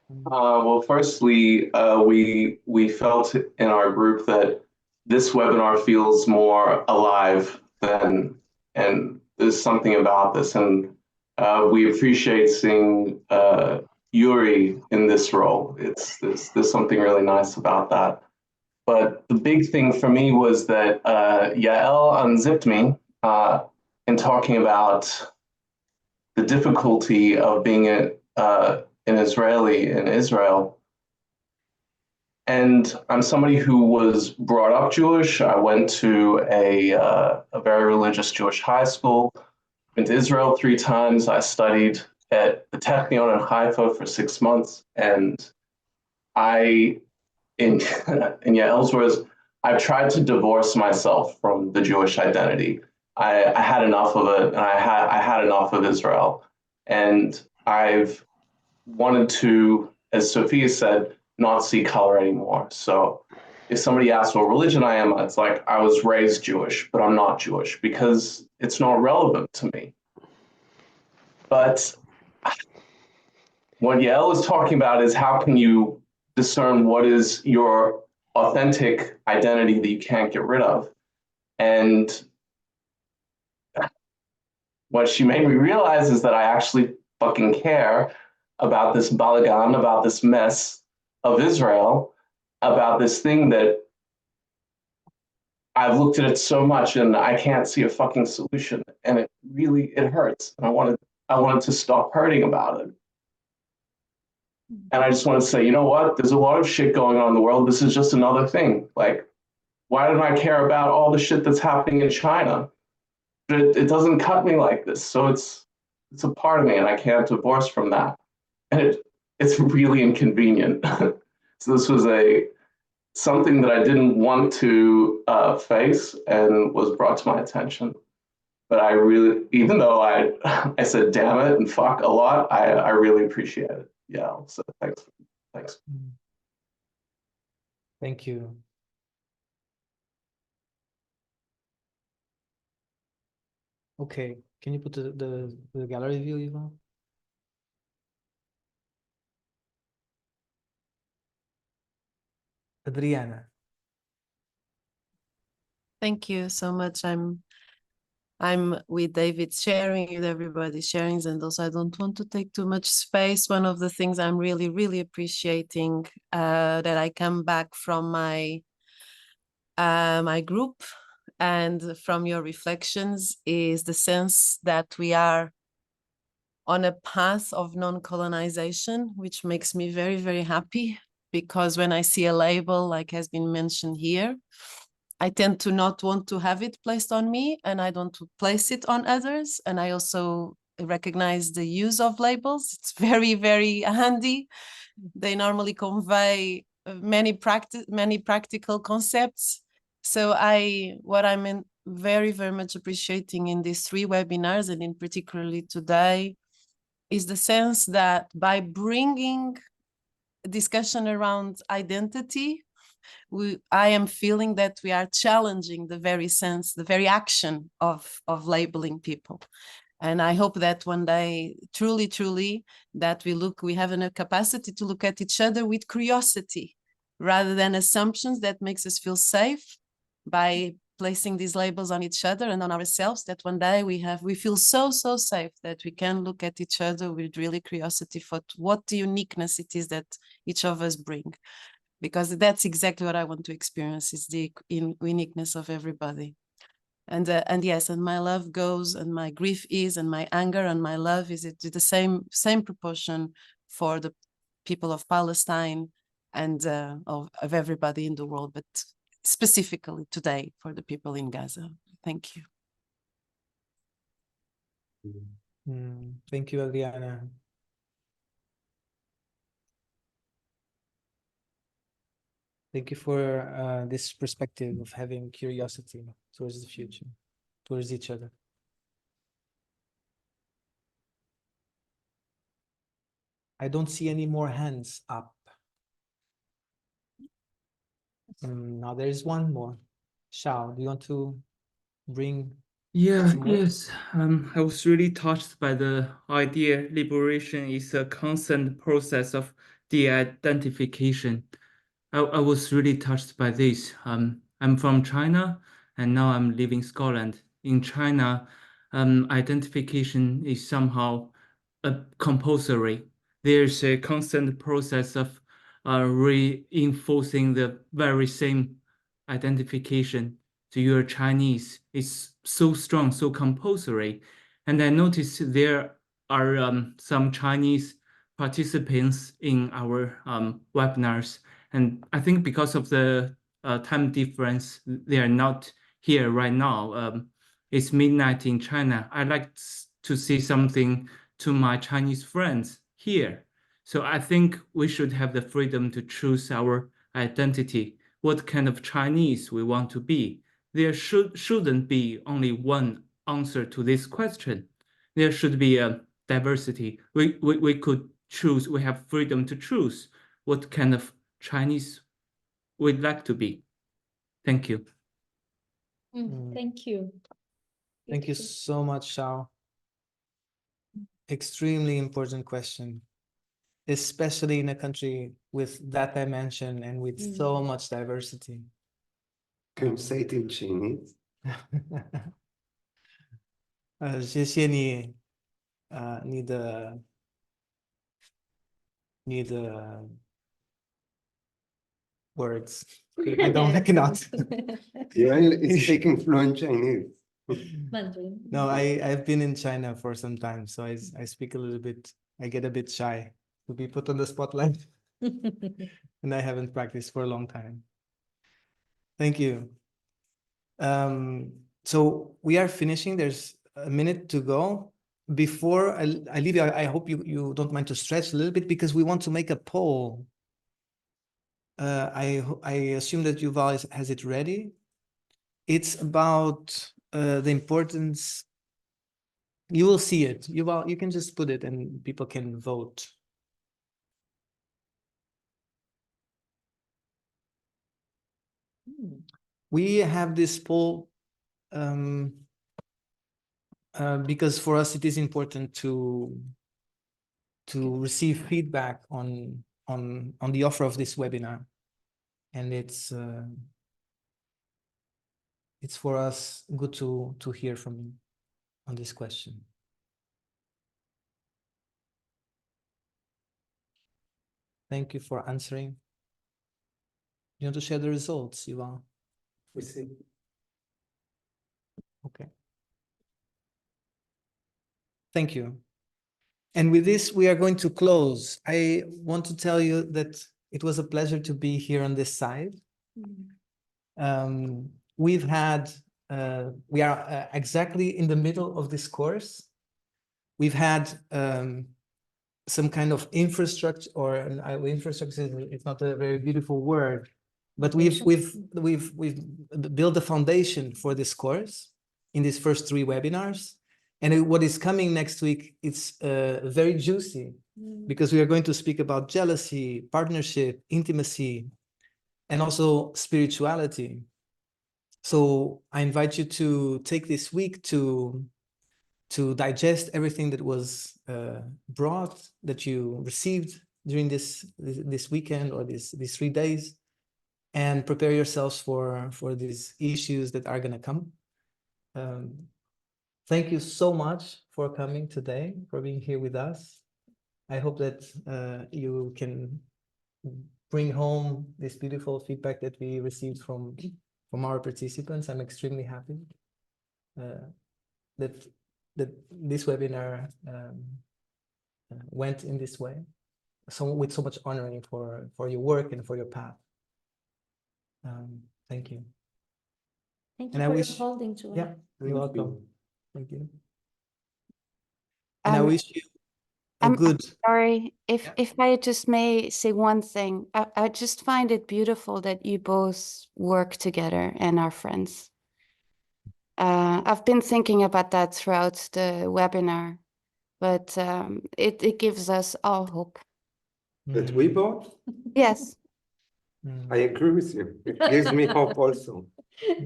Well, firstly, we felt in our group that this webinar feels more alive than, and there's something about this, and we appreciate seeing Yuri in this role. There's something really nice about that. But the big thing for me was that Yael unzipped me in talking about the difficulty of being an Israeli in Israel. And I'm somebody who was brought up Jewish. I went to a very religious Jewish high school, been to Israel 3 times. I studied at the Technion in Haifa for 6 months. And in Yael's words, I've tried to divorce myself from the Jewish identity. I had enough of it, and I had enough of Israel. And I've wanted to, as Sophia said, not see color anymore. So if somebody asks what religion I am, it's like, I was raised Jewish, but I'm not Jewish because it's not relevant to me. But what Yael is talking about is how can you discern what is your authentic identity that you can't get rid of? And what she made me realize is that I actually fucking care about this balagan, about this mess of Israel, about this thing that I've looked at it so much and I can't see a fucking solution. And it hurts. And I wanted to stop hurting about it. And I just want to say, you know what? There's a lot of shit going on in the world. This is just another thing. Like, why don't I care about all the shit that's happening in China? It doesn't cut me like this. So it's a part of me and I can't divorce from that. And it's really inconvenient. So this was something that I didn't want to face and was brought to my attention. But I really, even though I said damn it and fuck a lot, I really appreciate it. Yeah, so thanks. Thank you. Okay, can you put the gallery view, Eva? Adriana. Thank you so much. I'm with David sharing, with everybody sharing, and also I don't want to take too much space. One of the things I'm really, really appreciating that I come back from my group and from your reflections is the sense that we are on a path of non-colonization, which makes me very, very happy, because when I see a label like has been mentioned here, I tend to not want to have it placed on me, and I don't want to place it on others. And I also recognize the use of labels. It's very, very handy. They normally convey many practical concepts. So what I'm very, very much appreciating in these 3 webinars, and in particularly today, is the sense that by bringing a discussion around identity, I am feeling that we are challenging the very sense, the very action of labeling people. And I hope that one day, truly, truly, that we have a capacity to look at each other with curiosity, rather than assumptions that makes us feel safe by placing these labels on each other and on ourselves, that one day we feel so safe that we can look at each other with really curiosity for what the uniqueness it is that each of us bring. Because that's exactly what I want to experience, is the uniqueness of everybody. And yes, and my love goes, and my grief is, and my anger and my love is the same proportion for the people of Palestine and of everybody in the world, but specifically today for the people in Gaza. Thank you. Thank you, Adriana. Thank you for this perspective of having curiosity towards the future, towards each other. I don't see any more hands up. Now there is one more. Shao, do you want to bring? Yes. I was really touched by the idea liberation is a constant process of de-identification. I was really touched by this. I'm from China, and now I'm living in Scotland. In China, identification is somehow compulsory. There's a constant process of reinforcing the very same identification. So you're Chinese. It's so strong, so compulsory. And I noticed there are some Chinese participants in our webinars. And I think because of the time difference, they are not here right now. It's midnight in China. I'd like to say something to my Chinese friends here. So I think we should have the freedom to choose our identity, what kind of Chinese we want to be. There shouldn't be only one answer to this question. There should be a diversity. We could choose, we have freedom to choose what kind of Chinese we'd like to be. Thank you. Thank you. Thank you so much, Shao. Extremely important question, especially in a country with that dimension and with so much diversity. Can you say it in Chinese? 谢谢你，你的 words. I cannot. Yeah, it's speaking fluent Chinese. Mandarin. No, I've been in China for some time, so I speak a little bit. I get a bit shy to be put on the spotlight, and I haven't practiced for a long time. Thank you. So we are finishing. There's a minute to go. Before I leave you, I hope you don't mind to stretch a little bit, because we want to make a poll. I assume that Yuval has it ready. It's about the importance. You will see it. Yuval, you can just put it and people can vote. We have this poll because for us it is important to receive feedback on the offer of this webinar, and it's for us good to hear from you on this question. Thank you for answering. You want to share the results, Yuval? We see. Okay. Thank you. And with this, we are going to close. I want to tell you that it was a pleasure to be here on this side. We've had, we are exactly in the middle of this course. We've had some kind of infrastructure, or infrastructure, it's not a very beautiful word, but we've built a foundation for this course in these first 3 webinars. And what is coming next week, it's very juicy, because we are going to speak about jealousy, partnership, intimacy, and also spirituality. So I invite you to take this week to to digest everything that was brought, that you received during this weekend or these 3 days, and prepare yourselves for these issues that are going to come. Thank you so much for coming today, for being here with us. I hope that you can bring home this beautiful feedback that we received from our participants. I'm extremely happy that this webinar went in this way, with so much honoring for your work and for your path. Thank you. Thank you And I for wish, your holding to yeah, it. you're welcome. Thank you. And I wish you a I'm good. sorry, if I just may say one thing, I just find it beautiful that you both work together and are friends. I've been thinking about that throughout the webinar, but it gives us all hope. That we both? Yes. I agree with you. It gives me hope also.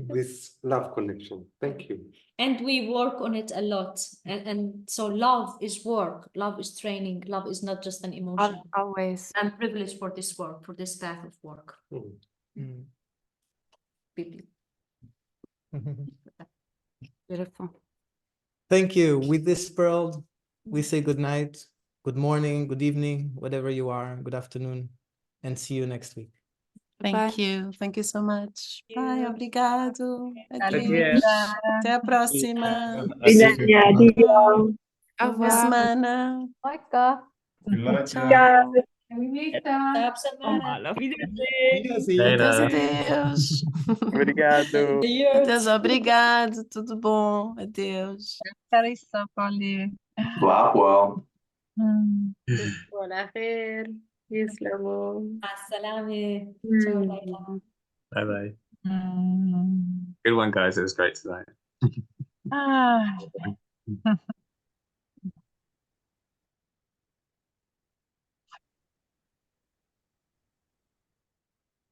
This love connection. Thank you. And we work on it a lot. And so love is work, love is training, love is not just an emotion. Always. I'm privileged for this work, for this path of work. Beautiful. Thank you. With this pearl, we say good night, good morning, good evening, whatever you are, good afternoon, and see you next week. Thank you. Thank you so much. Bye. Obrigado. Adeus. Adeus. Até a próxima. Au Boa revoir. semana. Tchau. Adeus, adeus. Obrigado. Adeus, obrigado. Tudo bom. Adeus. Blackwell. Hola, Fer. Islamo. Assalame. Ciao, Laila. Bye bye. Good one, guys. It was great tonight.